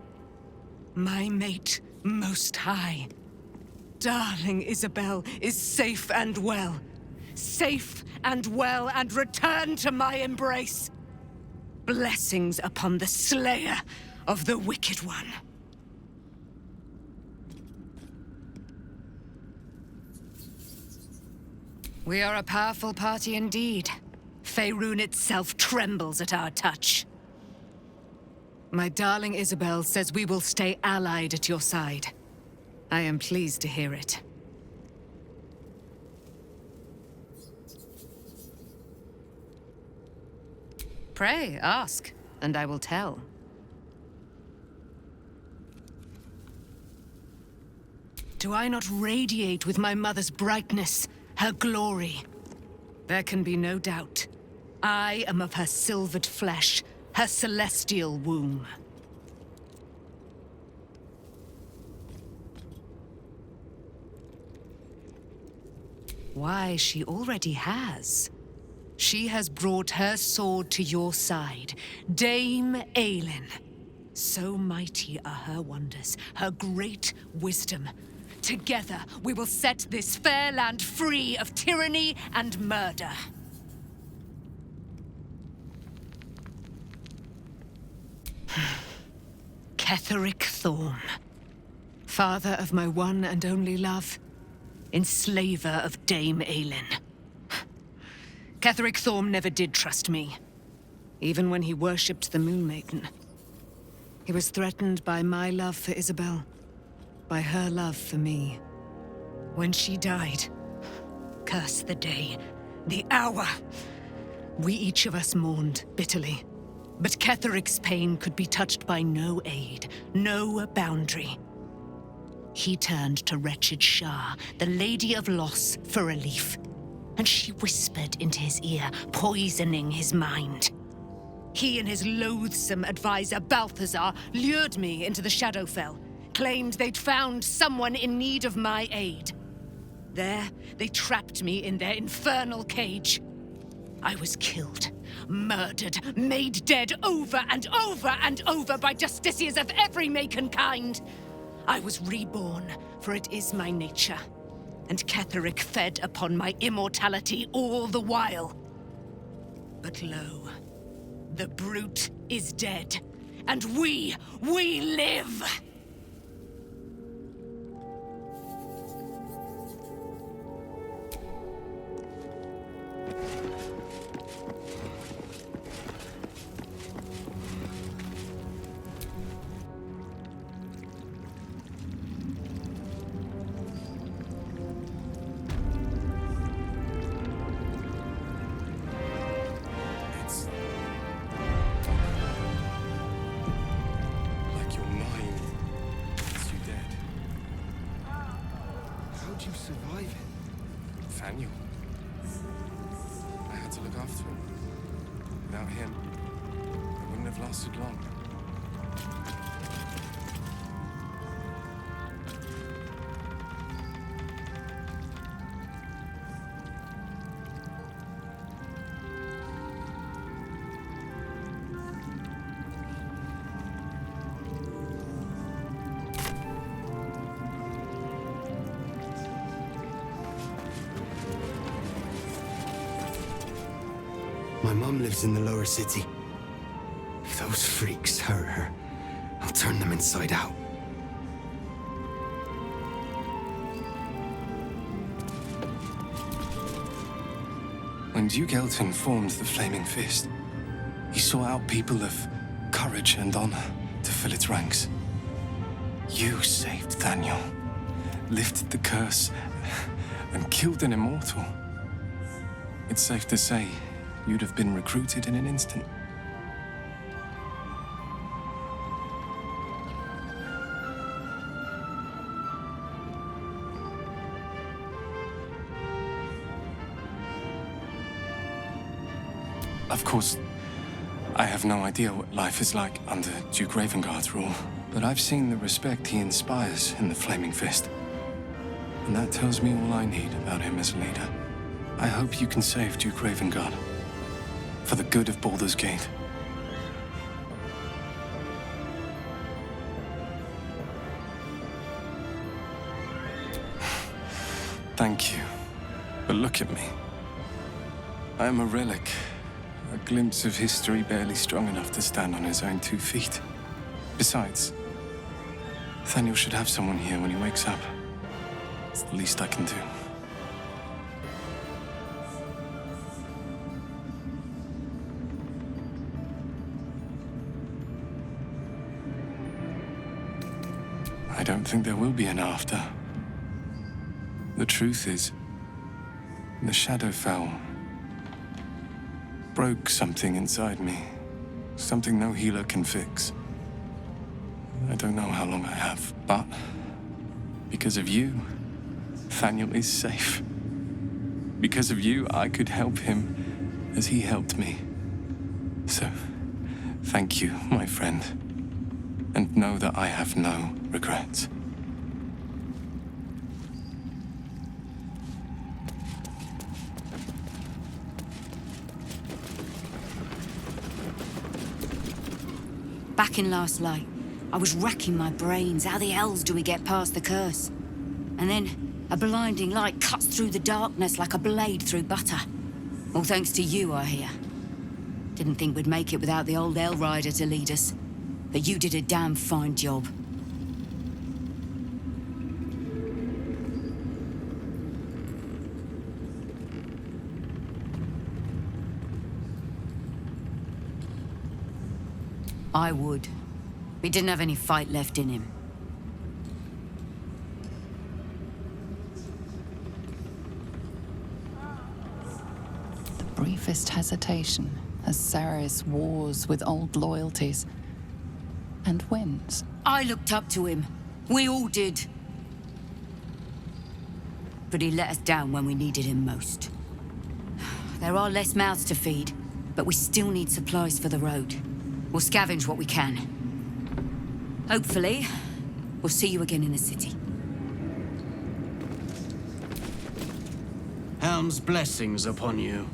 My mate, Most High. Darling Isabel is safe and well. Safe and well, and return to my embrace. Blessings upon the slayer of the Wicked One. We are a powerful party indeed. Faerûn itself trembles at our touch. My darling Isabel says we will stay allied at your side. I am pleased to hear it. Pray, ask, and I will tell. Do I not radiate with my mother's brightness, her glory? There can be no doubt. I am of her silvered flesh, her celestial womb. Why, she already has. She has brought her sword to your side, Dame Aylin. So mighty are her wonders, her great wisdom. Together, we will set this fair land free of tyranny and murder. Ketheric Thorm, father of my one and only love, enslaver of Dame Aelin. Ketheric Thorm never did trust me, even when he worshipped the Moon Maiden. He was threatened by my love for Isabel, by her love for me. When she died, curse the day, the hour, we each of us mourned bitterly. But Ketheric's pain could be touched by no aid, no boundary. He turned to wretched Shah, the Lady of Loss, for relief. And she whispered into his ear, poisoning his mind. He and his loathsome advisor, Balthazar, lured me into the Shadowfell, claimed they'd found someone in need of my aid. There, they trapped me in their infernal cage. I was killed, murdered, made dead over and over and over by justiciars of every make and kind. I was reborn, for it is my nature. And Ketheric fed upon my immortality all the while. But lo, the brute is dead, and we live! Nathaniel. I had to look after him. Without him, I wouldn't have lasted long. My mum lives in the lower city. If those freaks hurt her, I'll turn them inside out. When Duke Elton formed the Flaming Fist, he sought out people of courage and honor to fill its ranks. You saved Daniel, lifted the curse, and killed an immortal. It's safe to say you'd have been recruited in an instant. Of course, I have no idea what life is like under Duke Ravengard's rule, but I've seen the respect he inspires in the Flaming Fist. And that tells me all I need about him as a leader. I hope you can save Duke Ravengard, for the good of Baldurs Gate. Thank you. But look at me. I am a relic. A glimpse of history barely strong enough to stand on his own 2 feet. Besides, Nathaniel should have someone here when he wakes up. It's the least I can do. I don't think there will be an after. The truth is, the Shadowfell broke something inside me. Something no healer can fix. I don't know how long I have, but because of you, Nathaniel is safe. Because of you, I could help him as he helped me. So, thank you, my friend. And know that I have no regrets. Back in Last Light, I was racking my brains. How the hells do we get past the curse? And then a blinding light cuts through the darkness like a blade through butter. All thanks to you, I hear. Didn't think we'd make it without the old Hell Rider to lead us. But you did a damn fine job. I would. He didn't have any fight left in him. The briefest hesitation as Ceres wars with old loyalties and wins. I looked up to him. We all did. But he let us down when we needed him most. There are less mouths to feed, but we still need supplies for the road. We'll scavenge what we can. Hopefully, we'll see you again in the city. Helm's blessings upon you.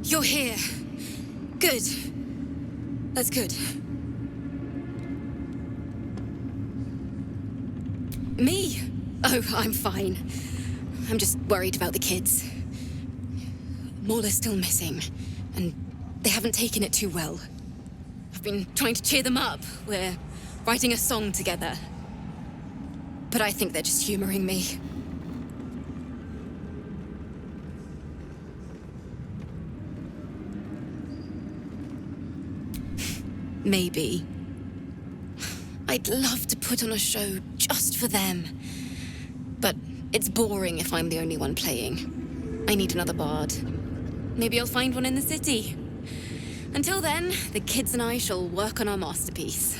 You're here. Good. That's good. Me? Oh, I'm fine. I'm just worried about the kids. Maul is still missing, and they haven't taken it too well. I've been trying to cheer them up. We're writing a song together. But I think they're just humoring me. Maybe. I'd love to put on a show just for them. But it's boring if I'm the only one playing. I need another bard. Maybe I'll find one in the city. Until then, the kids and I shall work on our masterpiece.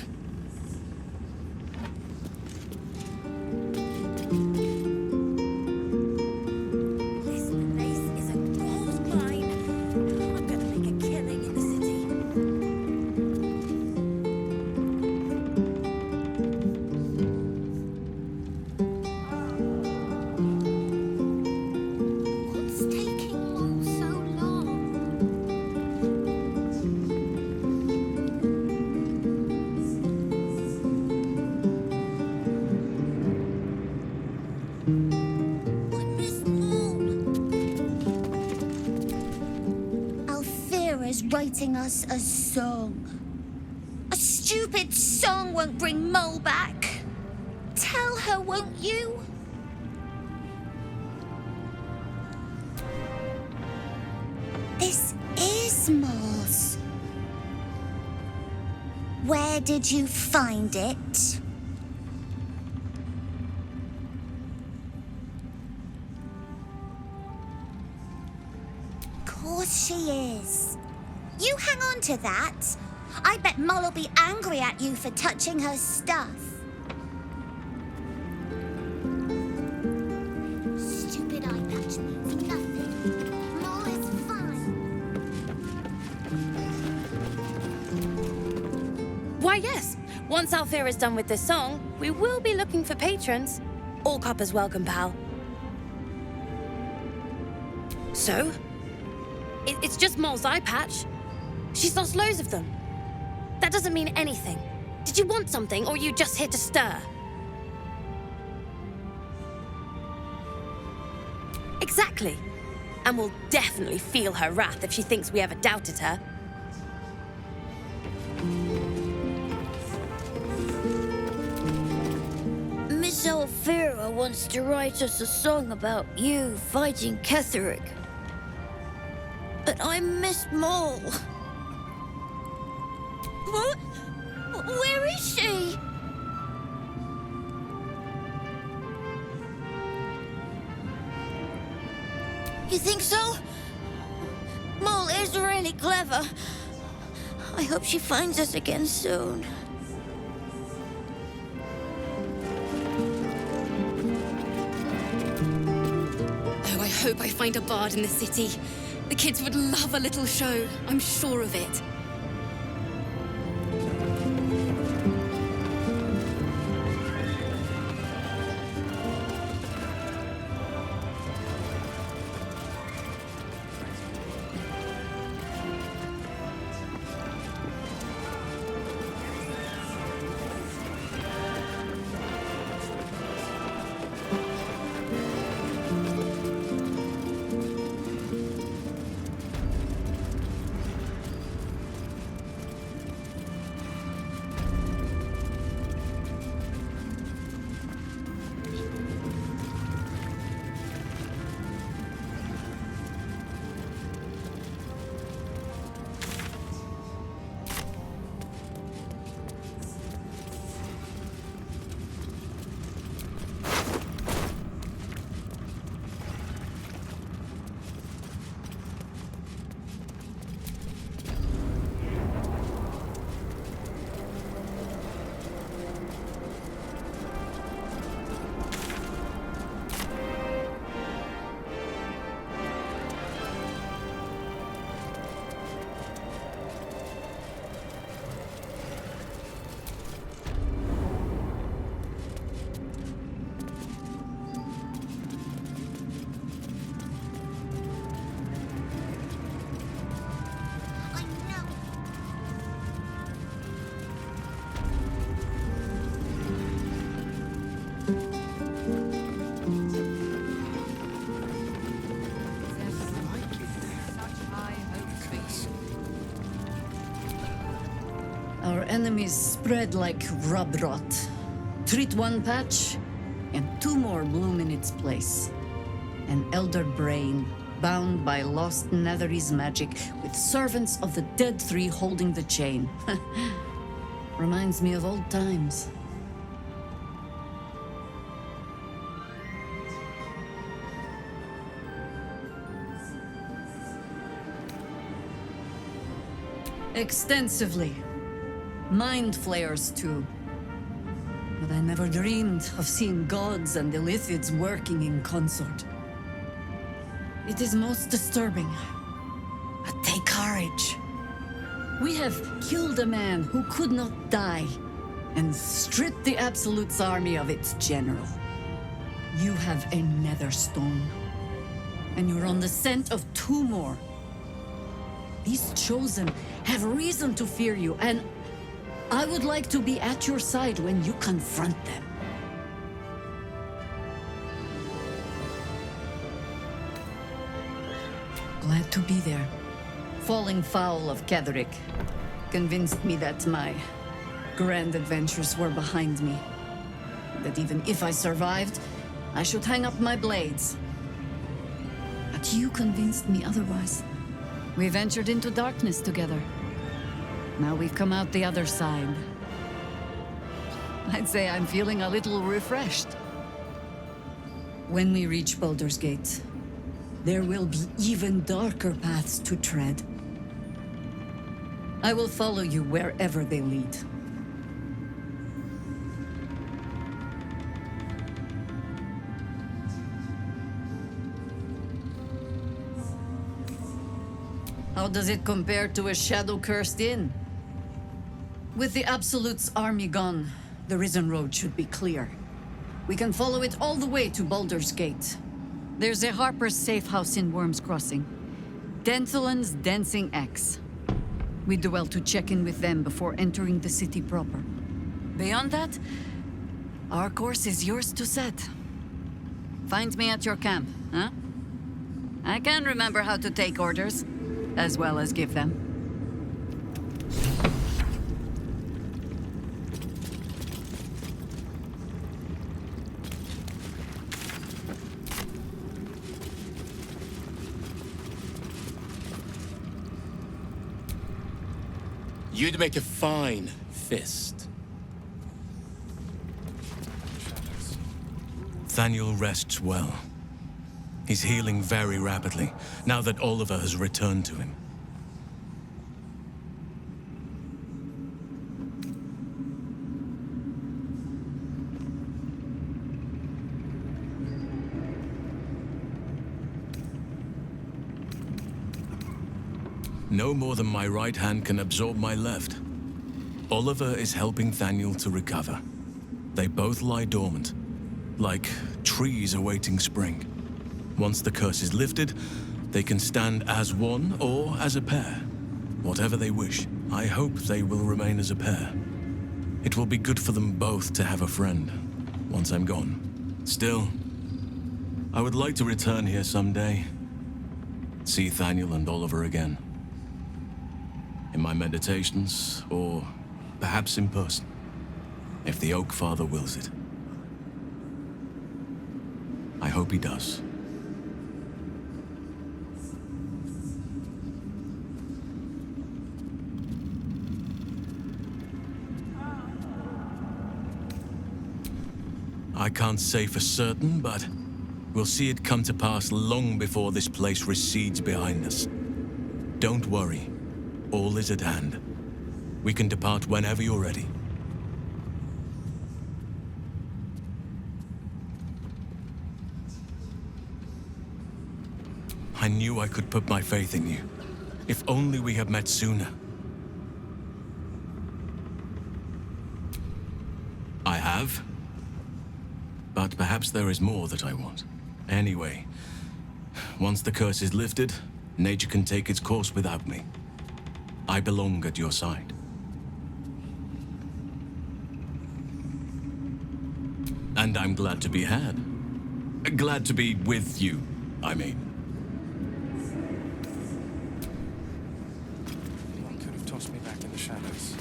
Writing us a song. A stupid song won't bring Mole back. Tell her, won't you? This is Mole's. Where did you find it? Of course she is. You hang on to that. I bet Moll will be angry at you for touching her stuff. Stupid eye patch means nothing. Moll is fine. Why, yes. Once Alfira is done with this song, we will be looking for patrons. All coppers welcome, pal. So? It's just Moll's eye patch. She's lost loads of them. That doesn't mean anything. Did you want something, or are you just here to stir? Exactly. And we'll definitely feel her wrath if she thinks we ever doubted her. Miss Alfira wants to write us a song about you fighting Ketheric. But I miss Maul. What? Where is she? You think so? Maul is really clever. I hope she finds us again soon. Oh, I hope I find a bard in the city. The kids would love a little show. I'm sure of it. enemies spread like rub rot. Treat one patch, and two more bloom in its place. An elder brain, bound by lost Netherese magic, with servants of the Dead Three holding the chain. Reminds me of old times. Extensively. Mind flayers, too. But I never dreamed of seeing gods and Illithids working in consort. It is most disturbing. But take courage. We have killed a man who could not die, and stripped the Absolute's army of its general. You have a nether stone, and you're on the scent of two more. These Chosen have reason to fear you, and I would like to be at your side when you confront them. Glad to be there. Falling foul of Ketheric convinced me that my grand adventures were behind me. That even if I survived, I should hang up my blades. But you convinced me otherwise. We ventured into darkness together. Now we've come out the other side. I'd say I'm feeling a little refreshed. When we reach Baldurs Gate, there will be even darker paths to tread. I will follow you wherever they lead. How does it compare to a shadow-cursed inn? With the Absolute's army gone, the Risen Road should be clear. We can follow it all the way to Baldurs Gate. There's a Harper's safe house in Worm's Crossing. Denthelin's Dancing X. We'd do well to check in with them before entering the city proper. Beyond that, our course is yours to set. Find me at your camp, huh? I can remember how to take orders, as well as give them. You'd make a fine fist. Thaniel rests well. He's healing very rapidly, now that Oliver has returned to him. No more than my right hand can absorb my left. Oliver is helping Thaniel to recover. They both lie dormant, like trees awaiting spring. Once the curse is lifted, they can stand as one or as a pair. Whatever they wish. I hope they will remain as a pair. It will be good for them both to have a friend, once I'm gone. Still, I would like to return here someday. See Thaniel and Oliver again. In my meditations, or perhaps in person, if the Oak Father wills it. I hope he does. I can't say for certain, but we'll see it come to pass long before this place recedes behind us. Don't worry. All is at hand. We can depart whenever you're ready. I knew I could put my faith in you. If only we had met sooner. I have. But perhaps there is more that I want. Anyway, once the curse is lifted, nature can take its course without me. I belong at your side. And I'm glad to be had. Glad to be with you, I mean. Could have tossed me back in the shadows.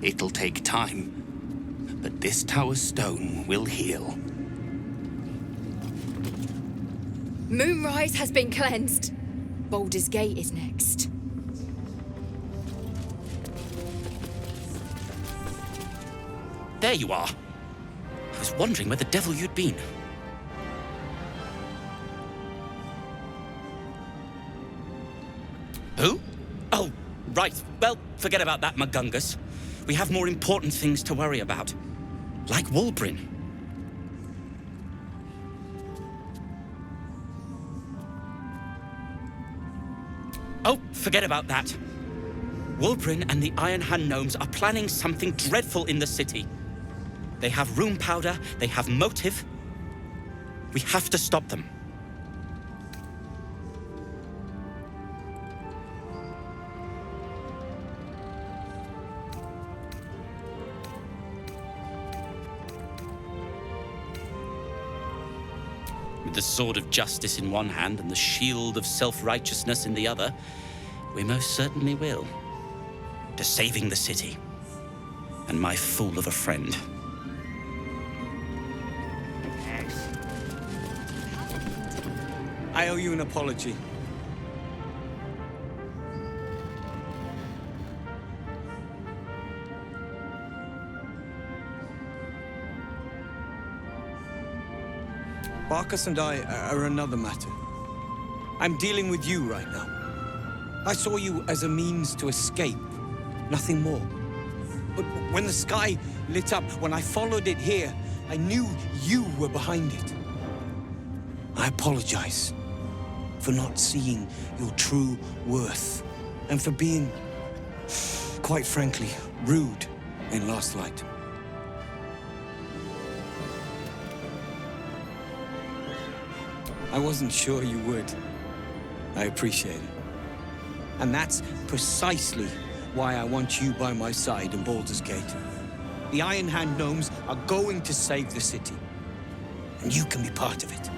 It'll take time, but this tower's stone will heal. Moonrise has been cleansed. Baldurs Gate is next. There you are. I was wondering where the devil you'd been. Who? Oh, right. Well, forget about that, Magungus. We have more important things to worry about. Like Wulbrin. Oh, forget about that. Wulbrin and the Iron Hand Gnomes are planning something dreadful in the city. They have rune powder, they have motive. We have to stop them. With the sword of justice in one hand and the shield of self-righteousness in the other, we most certainly will. To saving the city. And my fool of a friend. I owe you an apology. Barkus and I are another matter. I'm dealing with you right now. I saw you as a means to escape, nothing more. But when the sky lit up, when I followed it here, I knew you were behind it. I apologize for not seeing your true worth and for being, quite frankly, rude in Last Light. I wasn't sure you would. I appreciate it. And that's precisely why I want you by my side in Baldurs Gate. The Iron Hand Gnomes are going to save the city. And you can be part of it.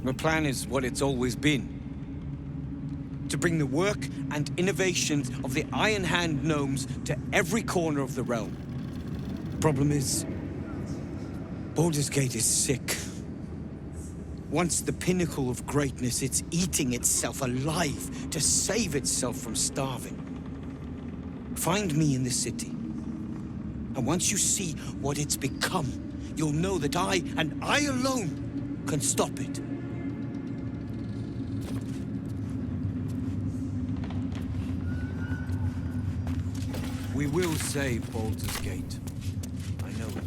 The plan is what it's always been. To bring the work and innovations of the Iron Hand Gnomes to every corner of the realm. Problem is, Baldurs Gate is sick. Once the pinnacle of greatness, it's eating itself alive to save itself from starving. Find me in the city. And once you see what it's become, you'll know that I, and I alone, can stop it. We will save Baldurs Gate. I know it.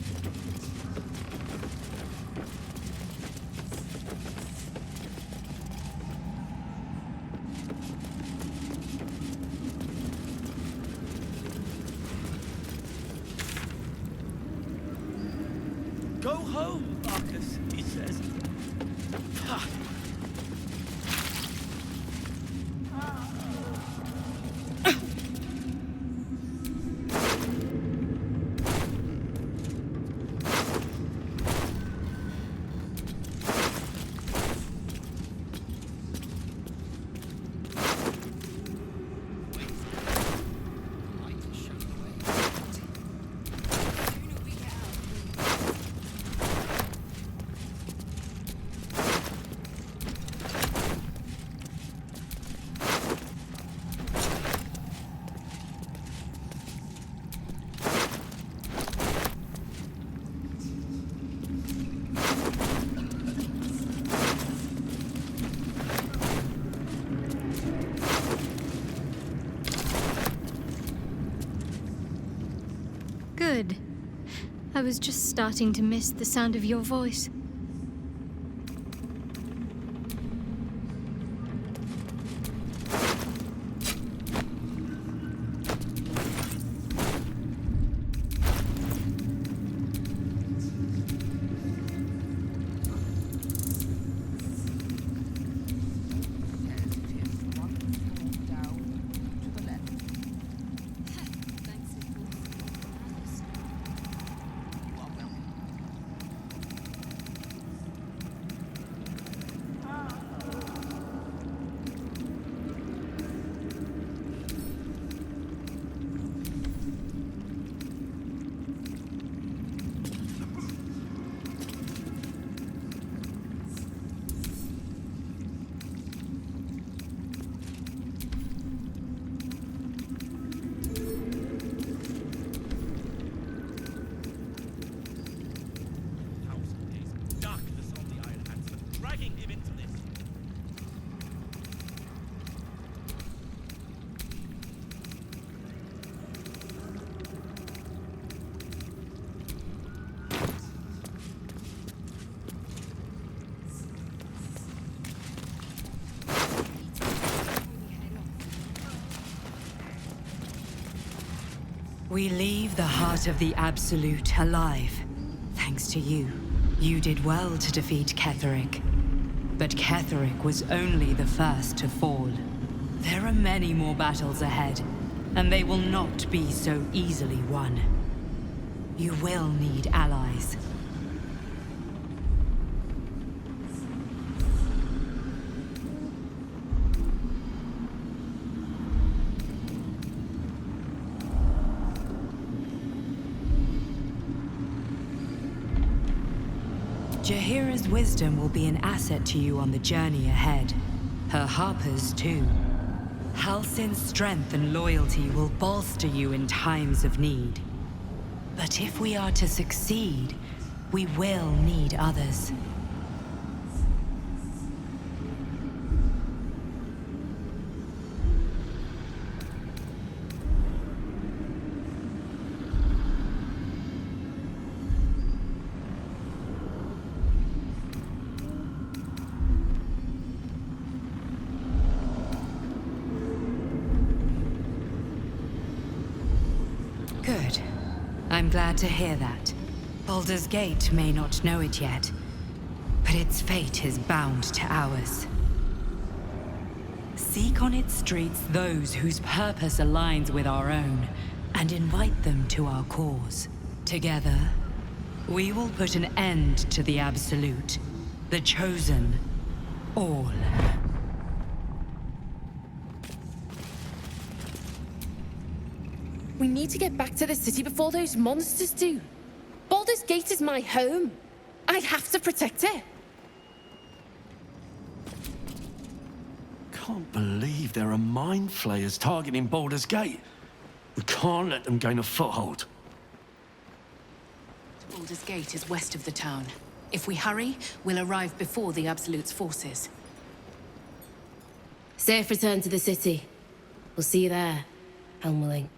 Go home, Barkus, he says. Ha. I was just starting to miss the sound of your voice. We leave the heart of the Absolute alive. Thanks to you. You did well to defeat Ketheric. But Ketheric was only the first to fall. There are many more battles ahead, and they will not be so easily won. You will need allies. Jaheira's wisdom will be an asset to you on the journey ahead. Her harpers, too. Halsin's strength and loyalty will bolster you in times of need. But if we are to succeed, we will need others. Good. I'm glad to hear that. Baldurs Gate may not know it yet, but its fate is bound to ours. Seek on its streets those whose purpose aligns with our own, and invite them to our cause. Together, we will put an end to the Absolute, the Chosen, all. We need to get back to the city before those monsters do. Baldur's Gate is my home. I have to protect it. Can't believe there are mind flayers targeting Baldur's Gate. We can't let them gain a foothold. Baldur's Gate is west of the town. If we hurry, we'll arrive before the Absolute's forces. Safe return to the city. We'll see you there, Helmling.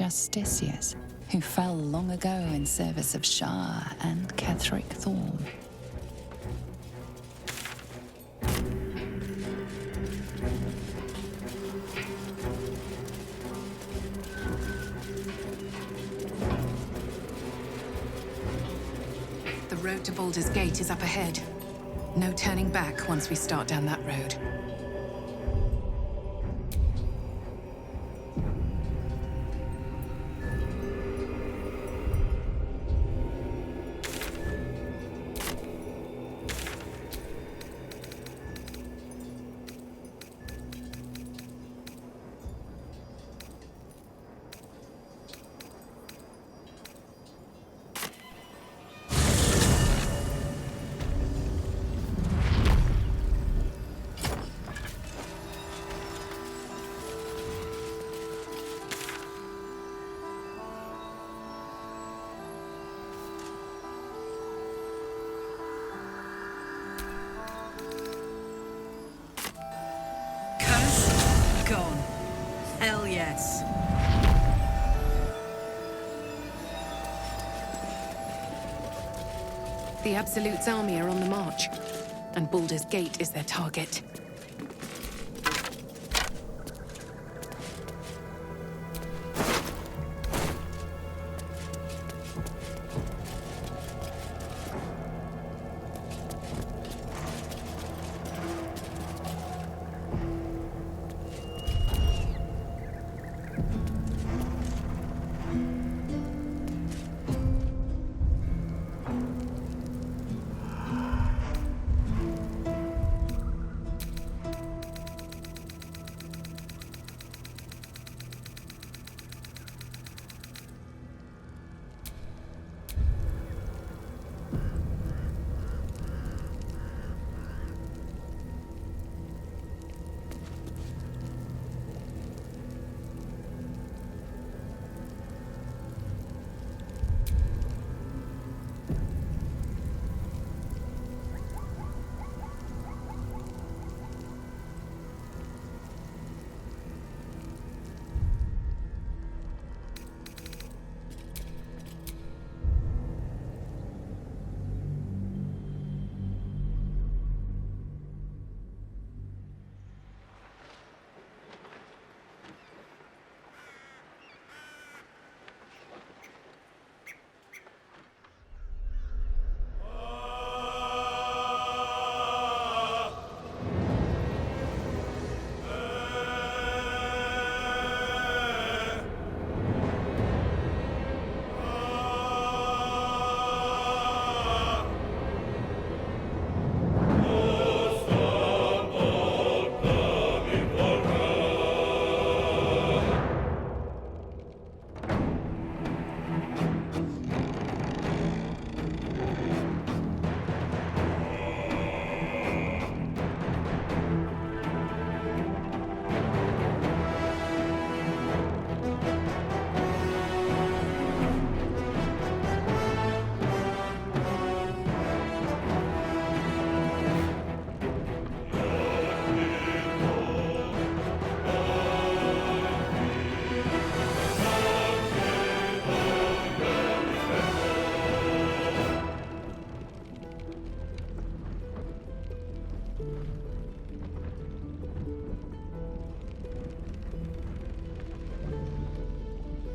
justiciars who fell long ago in service of Shah and Ketheric Thorm. The road to Baldurs Gate is up ahead. No turning back once we start down that road. Gone. Hell yes. The Absolute's army are on the march, and Baldur's Gate is their target.